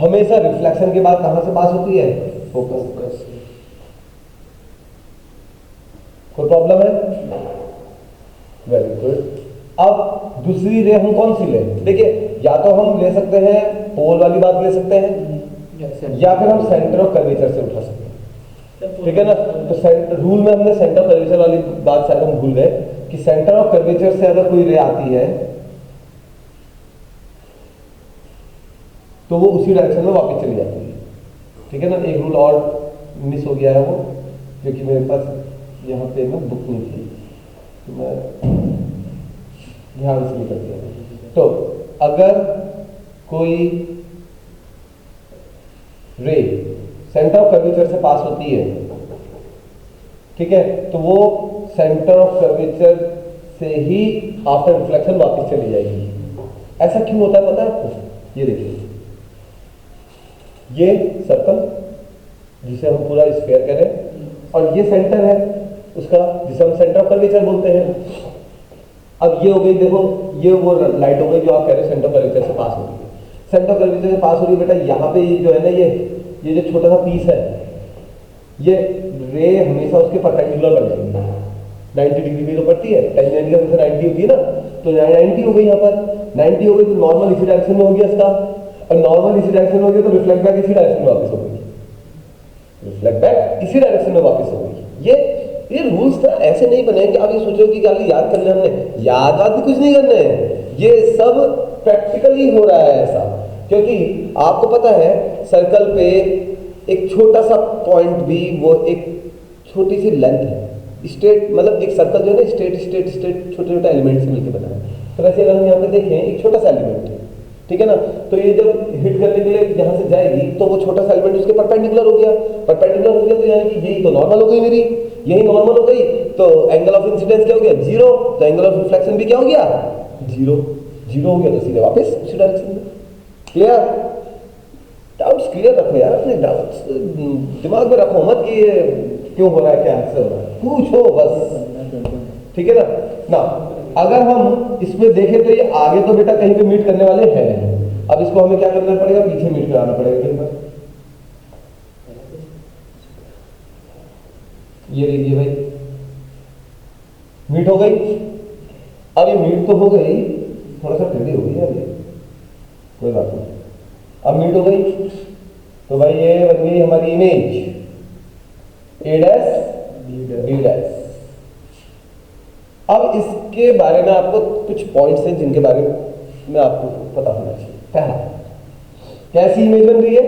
हमेशा रिफ्लेक्शन के बाद कहां से पास होती है? फोकस। कोई प्रॉब्लम है? Very good. अब दूसरी रे हम कौन सी ले? देखिए, या तो हम ले सकते हैं पोल वाली बात ले सकते हैं, या फिर हम सेंटर ऑफ कर्वेचर से उठा सकते हैं। ठीक है ना, तो रूल में हमने सेंटर ऑफ कर्वेचर वाली बात शायद हम भूल गए कि सेंटर ऑफ कर्वेचर से अगर कोई रे आती है तो वो उसी डायरेक्शन में वापस चली जाती है। ठीक है ना, एक रूल और मिस हो गया है वो, जो कि मेरे पास यहाँ पे ना बुक नहीं थी, तो मैं ध्यान से निकल गया। तो अगर कोई रे सेंटर ऑफ कर्वेचर से पास होती है, ठीक है, तो वो सेंटर ऑफ कर्वेचर से ही आफ्टर रिफ्लेक्शन वापस चली जाएगी। ऐसा क्यों होता है पता है आपको? ये देखिए, ये सर्कल जिसे हम पूरा स्फीयर कह रहे हैं और ये सेंटर है उसका जिसे हम सेंटर ऑफ कर्वेचर बोलते हैं। अब ये हो गई, देखो ये वो लाइट हो गई जो आप कह रहे हैं सेंटर ऑफ कर्वेचर से पास हो रही है। सेंटर ऑफ कर्वेचर से पास हो रही है बेटा, यहाँ पे ये जो है ना, ये जो छोटा सा पीस है, ये रे हमेशा उसके परपेंडिकुलर बढ़ जाएगी। 90 डिग्री भी तो पड़ती है, tan 90 का जैसे 90 होती है ना, तो 90 हो गई, यहाँ पर 90 हो गई तो नॉर्मल इसी डायरेक्शन में हो गया इसका, और नॉर्मल इसी डायरेक्शन में हो गया तो रिफ्लेक्ट बैक इसी डायरेक्शन में वापस हो गई, रिफ्लेक्ट बैक इसी डायरेक्शन में वापस हो गई। ये रूल्स ना ऐसे नहीं बने कि आप ये सोचो कि क्या याद कर लिया हमने, याद भी कुछ नहीं करना है, ये सब प्रैक्टिकली हो रहा है ऐसा। क्योंकि आपको पता है सर्कल पे एक छोटा सा पॉइंट भी वो एक छोटी सी लेंथ है, स्टेट मतलब एक सर्कल जो है ना स्टेट छोटे छोटे एलिमेंट से मिलकर बना है। तो वैसे अगर हम यहाँ पे देखें एक छोटा सा एलिमेंट है, ठीक है ना, तो ये जब हिट करने के लिए यहाँ से जाएगी तो वो छोटा सा एलिमेंट उसके परपेंडिकुलर हो गया, परपेंडिकुलर हो गया तो यानी कि यही तो नॉर्मल हो गई मेरी, यही नॉर्मल हो गई, तो एंगल ऑफ इंसिडेंस क्या हो गया 0, तो एंगल ऑफ रिफ्लेक्शन भी क्या हो गया 0 हो गया, तो सीधे वापस उसी डायरेक्शन में। क्लियर? डाउट्स क्लियर रखो यार, अपने डाउट्स दिमाग में रखो मत कि ये क्यों हो रहा है, क्या आंसर हो रहा है, पूछो बस, ठीक है ना। अगर हम इसमें देखें तो ये आगे तो बेटा कहीं पे मीट करने वाले हैं नहीं। अब इसको हमें क्या करना पड़ेगा, पीछे मीट कराना पड़ेगा कहीं पर। ये लीजिए भाई, मीट हो गई। अब ये मीट तो हो गई, थोड़ा सा टेढ़ी हो गई है अभी, कोई बात नहीं। अब मीट हो गई तो भाई ये बन गई हमारी image A dash B dash. अब इसके बारे में आपको कुछ पॉइंट्स हैं जिनके बारे में आपको पता होना चाहिए। पहला, कैसी इमेज बन रही है,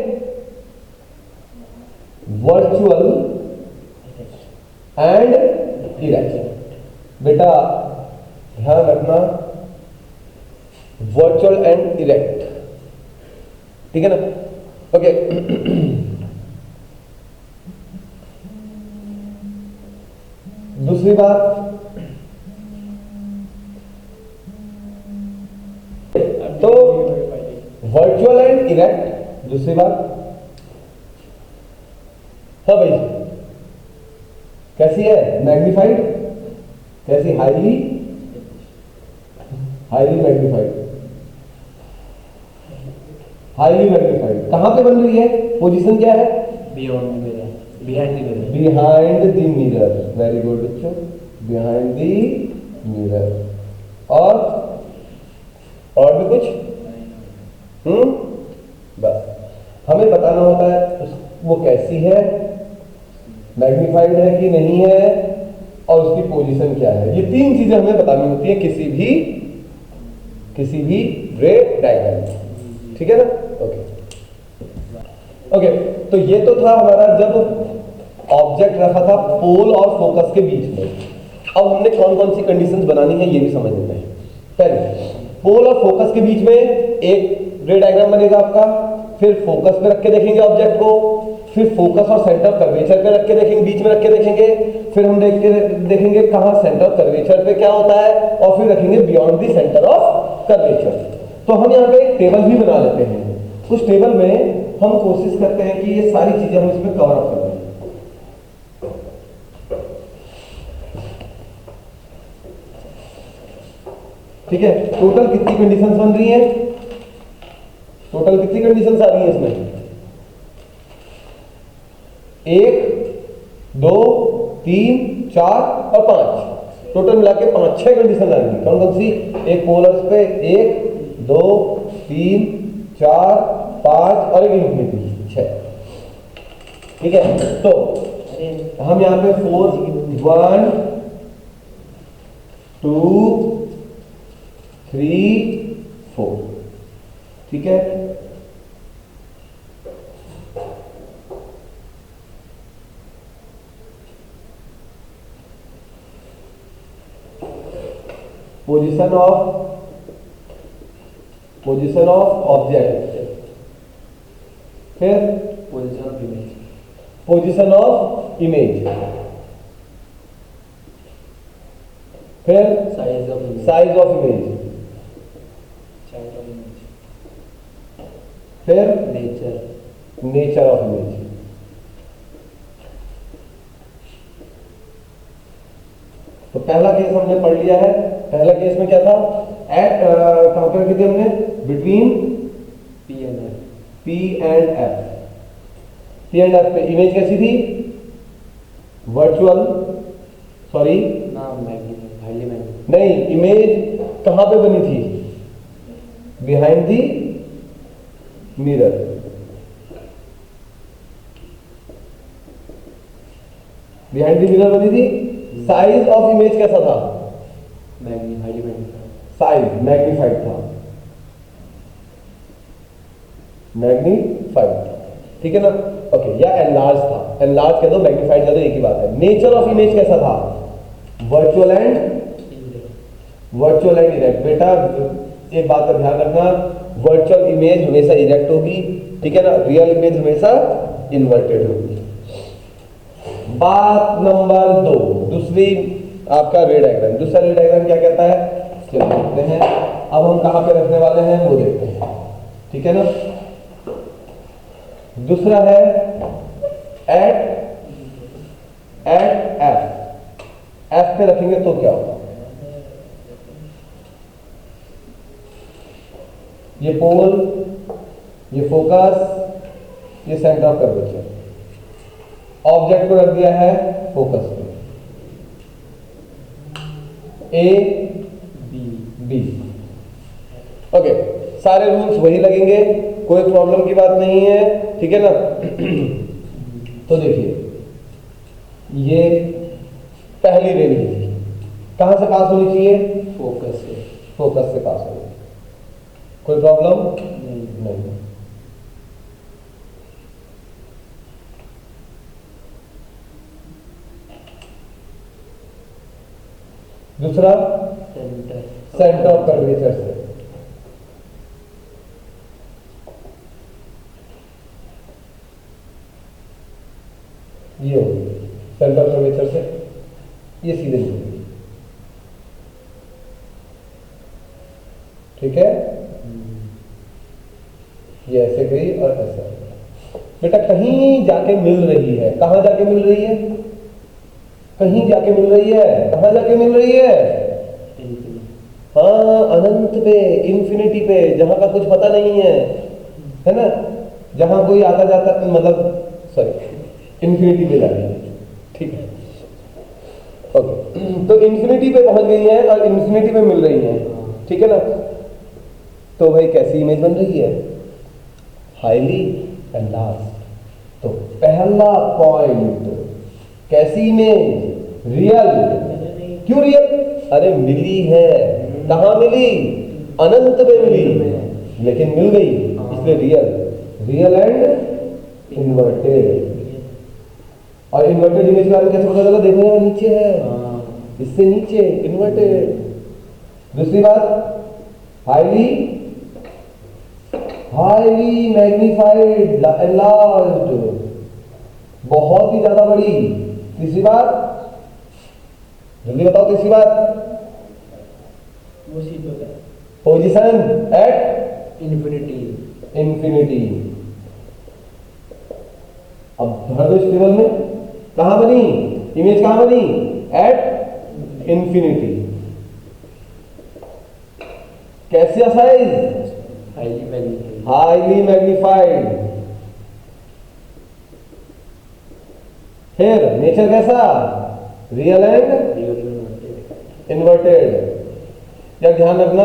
वर्चुअल एंड इरेक्ट। बेटा ध्यान रखना, वर्चुअल एंड इरेक्ट, ठीक है ना। ओके, दूसरी बात, तो वर्चुअल एंड इरेक्ट, दूसरी बात। हाँ भाई, कैसी है, मैग्नीफाइड, कैसी, हाईली मैग्नीफाइड, हाईली मैग्नीफाइड। कहां पे बन रही है, पोजीशन क्या है, behind the mirror. Very good बच्चों, बिहाइंड द मिरर। और भी कुछ, बस हमें बताना होता है वो कैसी है, मैग्नीफाइड है कि नहीं है, और उसकी पोजीशन क्या है। ये तीन चीजें हमें बतानी होती है किसी भी रे डायग्राम, ठीक है ना। ओके, तो ये तो था हमारा जब ऑब्जेक्ट रखा था पोल और फोकस के बीच में। अब हमने कौन कौन सी कंडीशंस बनानी है ये भी समझ लेते हैं। पहले, पोल और फोकस के बीच में एक रे डायग्राम बनेगा आपका, फिर फोकस पे रख के देखेंगे ऑब्जेक्ट को, फिर फोकस और सेंटर ऑफ कर्वेचर पे रख के देखेंगे, बीच में रख के देखेंगे, फिर हम देखेंगे कहां सेंटर ऑफ कर्वेचर पे क्या होता है, और फिर रखेंगे beyond the centre of curvature. तो हम यहाँ पे एक टेबल भी बना लेते हैं। उस टेबल में हम कोशिश करते हैं कि ये सारी चीजें हम इसमें कवर अप करें। ठीक है, टोटल कितनी कंडीशंस बन रही हैं, टोटल कितनी कंडीशंस आ रही हैं इसमें, 1 2 3 4 और 5, टोटल मिला के 5-6 कंडीशन आ रही है। कौन कौन सी, एक पोलर्स पे 1 2 3 4 5 और एक इंफिनिटी 6, ठीक है। तो हम यहाँ पे 4 1 2 3 4, ठीक है। पोजीशन ऑफ ऑब्जेक्ट, फिर पोजीशन ऑफ इमेज, फिर साइज ऑफ इमेज, फिर नेचर ऑफ इमेज। तो पहला केस हमने पढ़ लिया है। पहला केस में क्या था, एट कहां पर रखी थी हमने, बिटवीन P एंड F पे इमेज कैसी थी, वर्चुअल, सॉरी नहीं, इमेज कहां पे बनी थी, behind the mirror. Behind the mirror बनी थी। साइज ऑफ इमेज कैसा था, साइज मैग्नीफाइड था, ठीक है ना। ओके, या एनलार्ज था, एनलार्ज कह दो, मैग्नीफाइड कह दो, एक ही बात है। नेचर ऑफ इमेज कैसा था, वर्चुअल एंड इरेक्ट। बेटा एक बात का ध्यान रखना, वर्चुअल इमेज हमेशा इरेक्ट होगी, ठीक है ना, रियल इमेज हमेशा इन्वर्टेड होगी। बात नंबर 2, दूसरी आपका रे डायग्राम। दूसरा रे डायग्राम क्या कहता है, चलो देखते हैं। अब हम कहां पे रखने वाले हैं वो देखते हैं, ठीक है ना। दूसरा है एट एफ पे रखेंगे तो क्या होगा, ये पोल, ये फोकस, ये सेंटर ऑफ कर्वेचर। ऑब्जेक्ट को रख दिया है फोकस पे, ए बी। ओके, सारे रूल्स वही लगेंगे, कोई प्रॉब्लम की बात नहीं है, ठीक है ना। तो देखिए, ये पहली रे थी, कहां से पास होनी चाहिए, फोकस से पास होनी, कोई प्रॉब्लम नहीं। दूसरा सेंटर ऑफ कर्वेचर से, ये होगी सेंटर ऑफ कर्वेचर से, ये सीधे निकलेगी, ठीक है। ये ऐसे गई और ऐसे। बेटा कहीं जाके मिल रही है, कहां जाके मिल रही है, कहीं जाके मिल रही है, कहां जाके मिल रही है, हाँ, अनंत पे, इंफिनिटी पे, जहां का कुछ पता नहीं है ना, जहां कोई आता जाता, मतलब सॉरी, इंफिनिटी पे जा रही है, ठीक है। ओके, तो इंफिनिटी पे पहुंच गई है और इंफिनिटी पे मिल रही है, ठीक है ना। तो भाई कैसी इमेज बन रही है, हाईली एनलार्ज्ड। तो पहला पॉइंट, कैसी इमेज, रियल। क्यों रियल, अरे मिली है, कहां मिली, अनंत में मिली, लेकिन मिल गई, इसलिए रियल एंड इन्वर्टेड। और इन्वर्टेड इमेज के बारे में कैसे पता चला, देखो यहाँ नीचे है, इससे नीचे इन्वर्टेड। दूसरी बात, हाईली मैग्नीफाइड, एनलार्ज्ड, बहुत ही ज्यादा बड़ी। तीसरी बात, जल्दी बताओ, तीसरी बात, पोजीशन एट इंफिनिटी। अब भर दो इस टेबल में, कहां बनी इमेज, कहां बनी, एट इंफिनिटी। कैसा साइज, हाईली मैग्नीफाइड। फिर नेचर कैसा, रियल एंड इन्वर्टेड। या ध्यान रखना,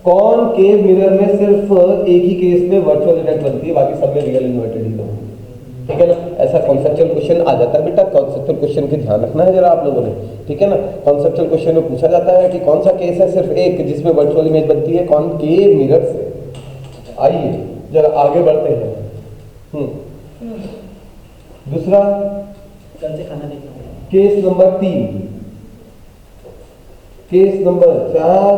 कॉनकेव मिरर में सिर्फ एक ही केस में वर्चुअल इफेक्ट बनती है, बाकी सब में रियल इन्वर्टेड ही होगी, ठीक है ना। ऐसा कॉन्सेप्चुअल क्वेश्चन आ जाता है बेटा, कॉन्सेप्चुअल क्वेश्चन की ध्यान रखना है जरा आप लोगों ने, ठीक है ना। कॉन्सेप्चुअल क्वेश्चन में पूछा जाता है कि कौन सा केस है सिर्फ एक जिसमें वर्चुअल इमेज बनती है कॉनकेव मिरर से। आइए जरा आगे बढ़ते हैं। दूसरा case number 3, case number 4,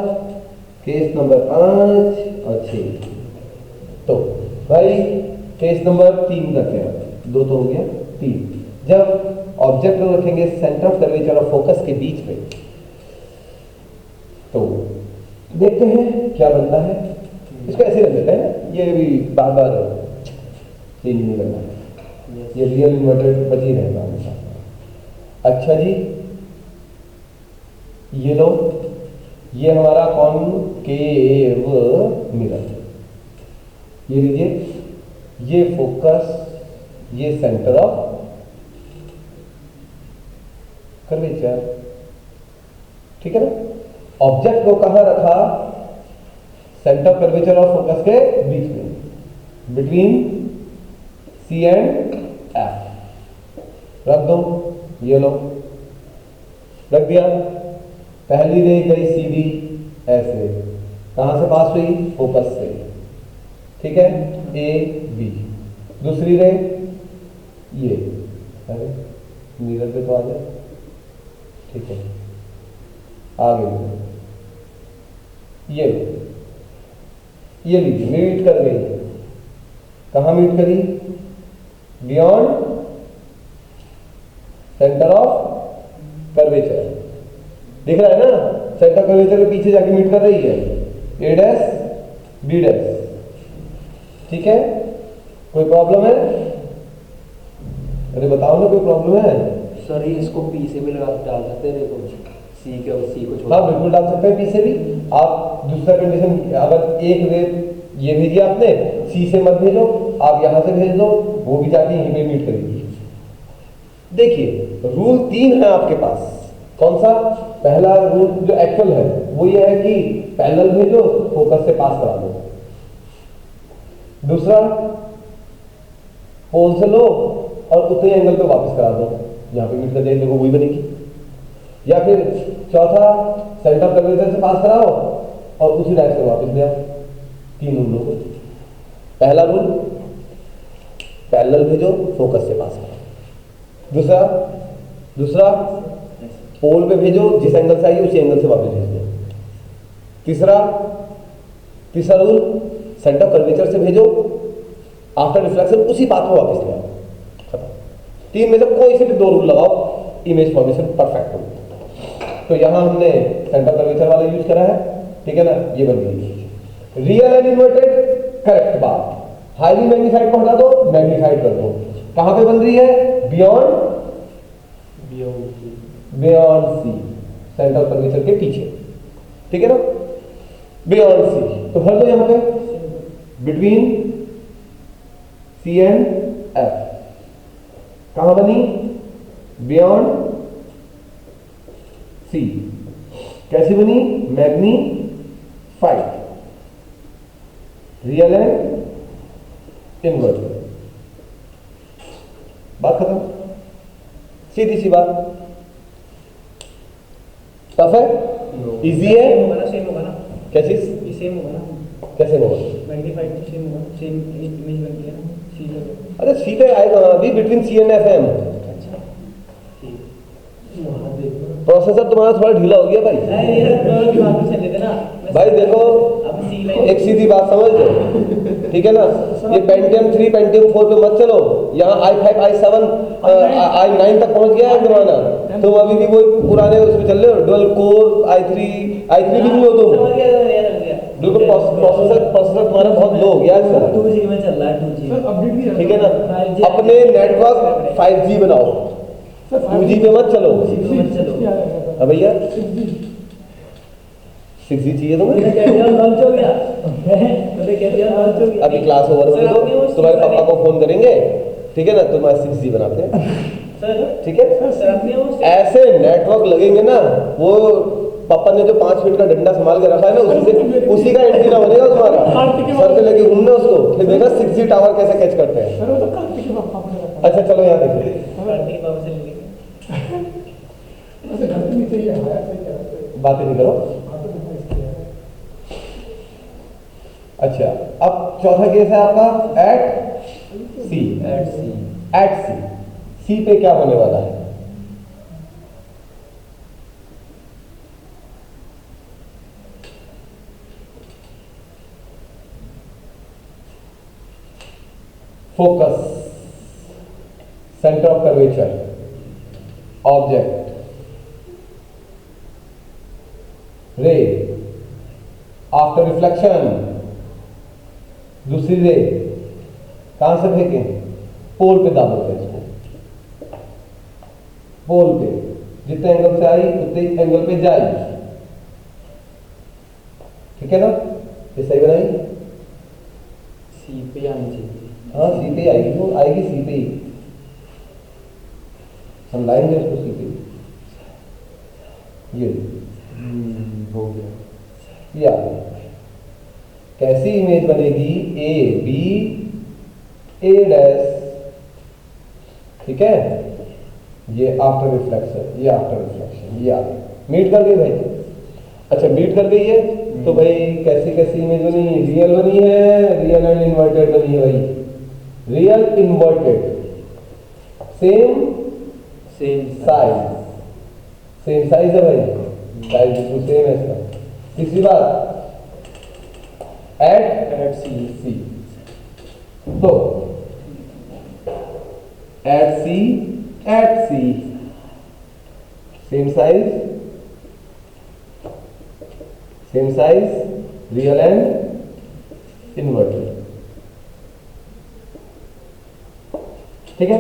case number 5 और 6। तो भाई केस नंबर 3 करते हैं, 2 तो हो गया, 3। जब ऑब्जेक्ट को रखेंगे सेंटर ऑफ कर्वेचर और फोकस के बीच में, तो देखते हैं क्या बनता है। इसको ऐसे रख देते हैं, ये भी बार बार चेंज नहीं करना है, ये रियल इन्वर्टेड बच ही रहेगा हमेशा। अच्छा जी, ये लो, ये हमारा कॉनकेव मिरर, ये लीजिए, ये फोकस, ये सेंटर ऑफ कर्वेचर, ठीक है ना। ऑब्जेक्ट को कहां रखा? सेंटर ऑफ कर्वेचर और फोकस के बीच में, बिटवीन सी एंड एफ रख दो। ये लो, रख दिया। पहली रे गई सीधी ऐसे, कहां से पास हुई? फोकस से, ठीक है, ए बी। दूसरी रे ये, अरे मिरर पे तो आ जाए, ठीक है, आ गई। ये लीजिए, मीट कर गई। कहां मीट करी? बियॉन्ड सेंटर ऑफ कर्वेचर, दिख रहा है ना, सेंटर कर्वेचर के पीछे जाके मीट कर रही है, ए डैश बी डैश, ठीक है। कोई प्रॉब्लम है? अरे बताओ ना, कोई प्रॉब्लम है? सर ये इसको पी से भी लगा डाल सकते हैं, देखो सी के और सी को छोड़। हाँ बिल्कुल डाल सकते हैं पी से भी। आप दूसरा कंडीशन, अगर एक रे ये भेजी आपने, सी से मत भेजो, आप यहां से भेज दो, वो भी जाके यहीं पे मीट करेगी। देखिए रूल 3 है आपके पास। कौन सा? पहला रूल जो एक्चुअल है वो ये है कि पैरेलल भेजो, फोकस से पास करा दो। दूसरा, पोल से लो और उतने एंगल पे वापस करा दो, यहां पे मीट कर जाएगी, देखो वही बनेगी। या फिर चौथा, सेंटर कर्वेचर से पास कराओ और उसी डायरेक्शन से वापस ले आओ। 3 रूलों को। पहला रूल, पैरेलल भेजो, फोकस से पास कराओ। दूसरा पोल पे भेजो, जिस एंगल से आई उसी एंगल से वापस भेज दो। तीसरा रूल, सेंटर कर्वेचर से भेजो, आफ्टर रिफ्लेक्शन उसी पाथ में वापस ले आओ। खत्म। 3 में से कोई से भी 2 रूल लगाओ, इमेज फॉर्मेशन परफेक्ट होगी। तो यहां हमने सेंटर कर्वेचर वाला यूज करा है, ठीक है ना, ये बन गई रियल एंड इन्वर्टेड। करेक्ट बात। हाईली मैग्नीफाइड को हटा दो, मैग्नीफाइड कर दो। कहां पे बन रही है? बियॉन्ड सी, सेंटर कर्वेचर के पीछे, ठीक है ना, बियॉन्ड सी। तो भर दो यहां पे, बिटवीन सी एंड एफ। कहां बनी? Beyond C. कैसी बनी? मैग्नीफाइड। Real and inverted. बात खत्म, सीधी सी बात। टफ है? इजी है? सेम होगा ना, क्या चीज? ये सेम होगा ना, कैसे होगा? मैग्नीफाइड तो सेम होगा, सेम इमेज बनती है ना सी पे। अरे सी पे आएगा अभी, between C and F M. अच्छा ठीक, वहां देखो प्रोसेसर तुम्हारा थोड़ा ढीला हो गया भाई। नहीं ये दोनों की बात से लेते ना भाई देखो, अब सी लाइन एक सीधी बात समझ लो, ठीक है ना, ये पेंटियम 3 पेंटियम 4 पे मत चलो। यहाँ i5 i7 i9 तक पहुंच गया है जमाना, तुम अभी भी वही पुराने उसमें चल रहे हो, डुअल कोर i3 भी नहीं हो तुम। समझ गया बिल्कुल प्रोसेसर तुम्हारा बहुत लो हो गया है सर। 2G में चल रहा है, 2G अपडेट भी ठीक है ना, 5G अपने नेटवर्क 5G बनाओ, 2G पे मत चलो। अब भैया 6G चाहिए तुम्हें? मैंने कह दिया लॉन्च हो गया, मैंने कह दिया लॉन्च हो गया। अभी क्लास ओवर होने दो, तुम्हारे पापा को फोन करेंगे, ठीक है ना, तुम्हारा 6G बनाते हैं, सर ठीक है। सर आपने वो ऐसे नेटवर्क लगेंगे ना, वो पापा ने जो 5 फीट का डंडा संभाल के रखा है ना, उसी का एंटीना बनेगा तुम्हारा, सर से लेके घूमने उसको, फिर देखना 6G टावर कैसे कैच करते हैं। सर वो तो कार्तिक के पापा ने रखा अच्छा चलो यहाँ देखो, कार्तिक बाबा से लेंगे। वैसे घर पे नहीं चाहिए, हाया सही कह रहे थे। बातें नहीं करो। हाँ तो देखो इसकी है। अच्छा, अब चौथा केस है आपका एट सी। एट सी पे क्या होने वाला है? Focus, centre of curvature, object, रे, आफ्टर रिफ्लेक्शन, दूसरी रे कहां से फेंकें? पोल पे दाबोते हैं इसको, पोल पे जितने एंगल से आई उतने एंगल पे जाएगी, ठीक है ना? ये सही बनाई? सी पे आनी चाहिए। हाँ सी पे आएगी, वो आएगी सी पे ही, हम लाएंगे उसको सी पे। ये हो गया। ये आ गया। कैसी इमेज बनेगी? ए बी ए डैश, ठीक है? ये आफ्टर रिफ्लेक्शन, ये आफ्टर रिफ्लेक्शन, ये आ गया। मीट कर गई भाई? अच्छा मीट कर गई है तो भाई कैसी कैसी इमेज बनी? रियल बनी है, रियल एंड इन्वर्टेड बनी है भाई। Real inverted, same size, same size है भाई, साइज बिल्कुल सेम है इसका। तीसरी बात, एट सी, तो at C same size, real and inverted, ठीक है?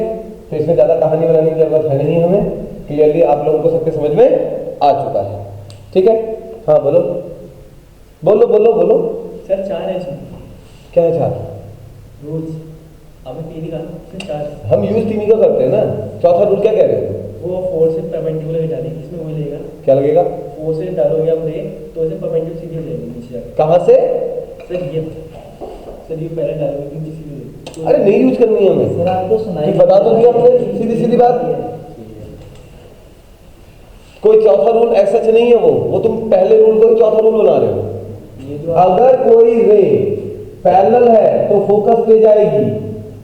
तो इसमें ज्यादा कहानी बनाने की जरूरत है नहीं हमें, क्लियरली आप लोगों को सबके समझ में आ चुका है, ठीक है? हाँ बोलो बोलो बोलो बोलो। सर 4 है इसमें। क्या है 4? रूल्स आपने 3 ही कहा, सर 4। हम यूज 3 का करते हैं ना। चौथा रूल क्या कह रहे हो? वो 4 से परपेंडिकुलर डालेंगे, इसमें वही लगेगा। क्या लगेगा? 4 से डालोगे आप रे तो इसे परपेंडिकुलर सीधी हो जाएगी नीचे जाके। कहां से? सर ये पहले डालोगे कि नीचे सीधी हो जाएगी। अरे नहीं यूज करनी है हमें, सर आपको सुनाई बता तो दिया हमने, सीधी सीधी बात। कोई चौथा रूल ऐसा नहीं है, वो तुम पहले रूल को ही चौथा रूल बना रहे हो। ये जो अगर कोई रे पैरेलल है तो फोकस पे जाएगी,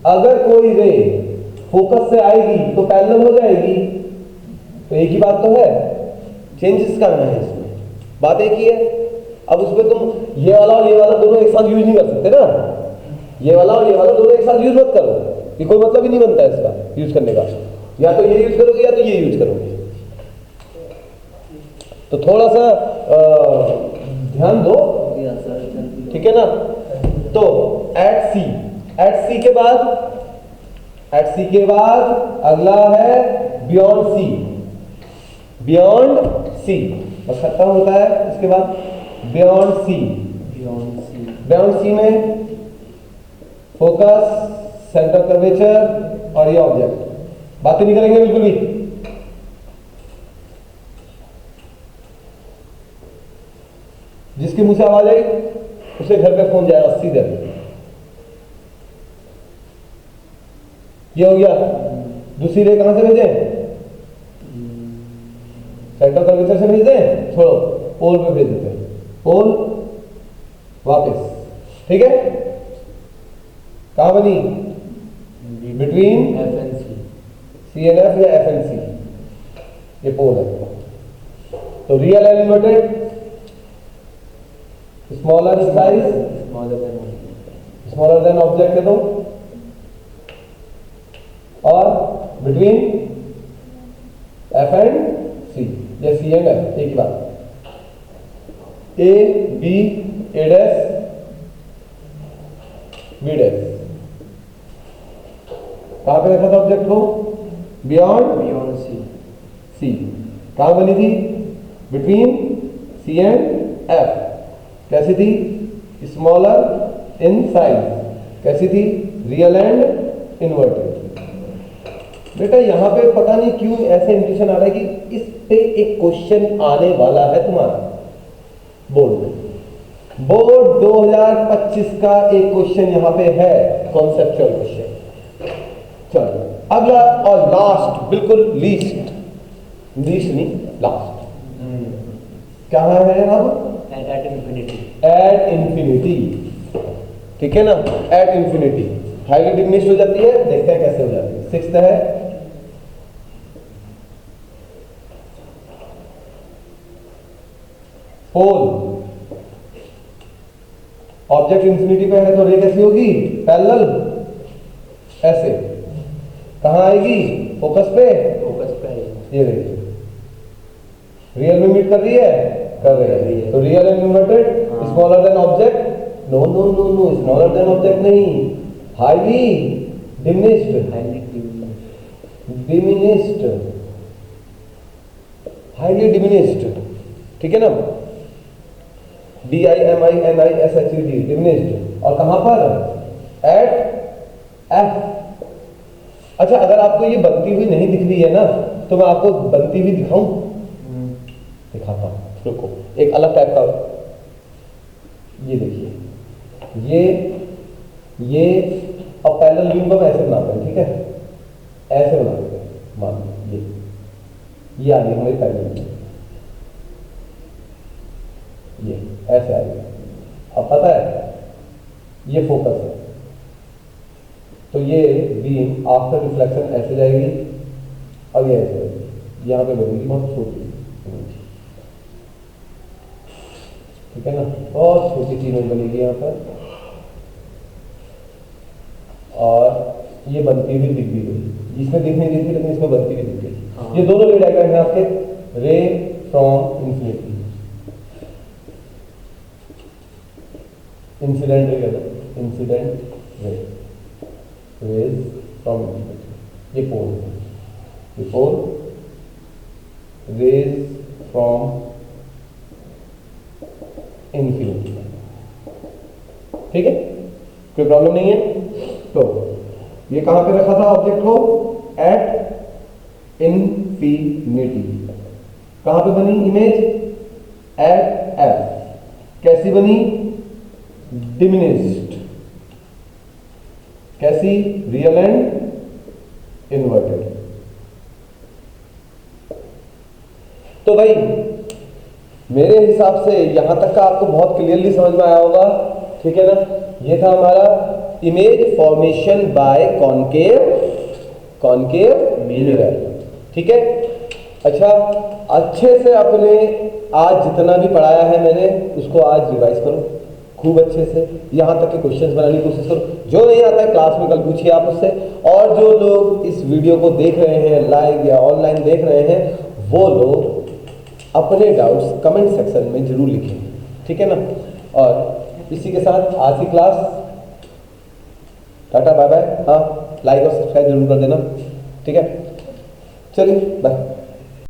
अगर कोई रे फोकस से आएगी तो पैरेलल हो जाएगी। तो एक ही बात तो है, चेंजेस करना है इसमें, बात एक ही है। अब उसमें तुम ये वाला और ये वाला दोनों एक साथ यूज नहीं कर सकते ना, ये वाला और ये वाला दोनों एक साथ यूज मत करो, ये कोई मतलब ही नहीं बनता है इसका यूज करने का। या तो ये यूज करोगे या तो ये यूज करोगे। तो थोड़ा सा ध्यान दो, ठीक है ना? तो एट सी के बाद अगला है बियॉन्ड सी, बस खत्म होता है। इसके बाद बियॉन्ड सी में फोकस, सेंटर कर्वेचर और ये ऑब्जेक्ट, बातें नहीं करेंगे बिल्कुल भी। जिसके मुंह से आवाज आई उसे घर पे फोन जाएगा सीधे। ये हो गया। दूसरी रे कहां से भेजें? सेंटर कर्वेचर से भेज दें? छोड़ो, पोल पे भेज देते हैं, पोल वापस, ठीक है? कहां बनी? बिटवीन CNF या FNC, ये पोल है। तो real and inverted, smaller size, smaller than object है तो, और बिटवीन F एंड C या C एंड F, एक ही बात। A B A dash B dash, कहां पे रखा था ऑब्जेक्ट को? Beyond C. कहां बनी थी? Between C and F। कैसी थी? Smaller in size. कैसी थी? Real and inverted. बेटा यहां पे पता नहीं क्यों ऐसे इंट्यूशन आ रहा है कि इस पे एक क्वेश्चन आने वाला है तुम्हारा बोर्ड में। बोर्ड 2025 का एक क्वेश्चन यहां पे है, कॉन्सेप्चुअल क्वेश्चन। चलो अगला और लास्ट, बिल्कुल लीस्ट नहीं, लास्ट कहां है अब? At infinity. एट इंफिनिटी, ठीक है ना? एट इंफिनिटी हाईली डिमिनिश्ड हो जाती है, देखते हैं कैसे हो जाती है। 6th है पोल, ऑब्जेक्ट इंफिनिटी पे है तो रे कैसी होगी? पैरेलल, ऐसे कहाँ आएगी? फोकस पे। फोकस पे आएगी। ये देखिए रियल में मीट कर रही है, कर रही है। तो real and inverted smaller than object, no no no no, smaller than object नहीं, highly diminished, highly diminished, highly diminished, ठीक है ना, DIMINISHED, डिमिनिश्ड। और कहां पर? At F। अच्छा, अगर आपको ये बनती हुई नहीं दिख रही है ना, तो मैं आपको बनती हुई दिखाऊं? दिखाता हूं, रुको। एक अलग टाइप का, ये देखिए, ये अब पैरेलल बीम को हम ऐसे बनाते हैं, ठीक है, ऐसे बनाते हैं, मान लो ये आ गई हमारी पैरेलल बीम, ये ऐसे आ गया। अब पता है ये फोकस है, तो ये बीम आफ्टर रिफ्लेक्शन ऐसे जाएगी और ये ऐसे जाएगी, यहाँ पे बनेगी बहुत छोटी, ठीक है ना, बहुत छोटी सी इमेज बनेगी यहाँ पर, और ये बनती हुई दिख भी गई, इसमें दिख नहीं दिखती लेकिन इसमें बनती हुई दिख गई। ये दोनों रे डायग्राम है आपके, रे फ्रॉम इंफिनिटी, इंसिडेंट रे कहते, incident ray, raise from infinity, ये पोल है, ये पोल, रेज फ्रॉम इंफिनिटी, ठीक है, कोई प्रॉब्लम नहीं है। तो ये कहां पे रखा था ऑब्जेक्ट को? At infinity. कहां पे बनी इमेज? Eight F। कैसी बनी? डिमिनिश्ड। कैसी? Real and inverted. तो भाई मेरे हिसाब से यहां तक का आपको बहुत क्लियरली समझ में आया होगा, ठीक है ना। ये था हमारा image formation by concave mirror, ठीक है। अच्छा, अच्छे से अपने आज जितना भी पढ़ाया है मैंने उसको आज रिवाइज करो खूब अच्छे से, यहाँ तक के क्वेश्चंस बनाने की कोशिश करो। जो नहीं आता है क्लास में कल पूछिए आप उससे। और जो लोग इस वीडियो को देख रहे हैं लाइव या ऑनलाइन देख रहे हैं, वो लोग अपने डाउट्स कमेंट सेक्शन में जरूर लिखें, ठीक है ना। और इसी के साथ आज की क्लास, टाटा बाय बाय। हाँ, लाइक और सब्सक्राइब जरूर कर देना, ठीक है। चलिए बाय।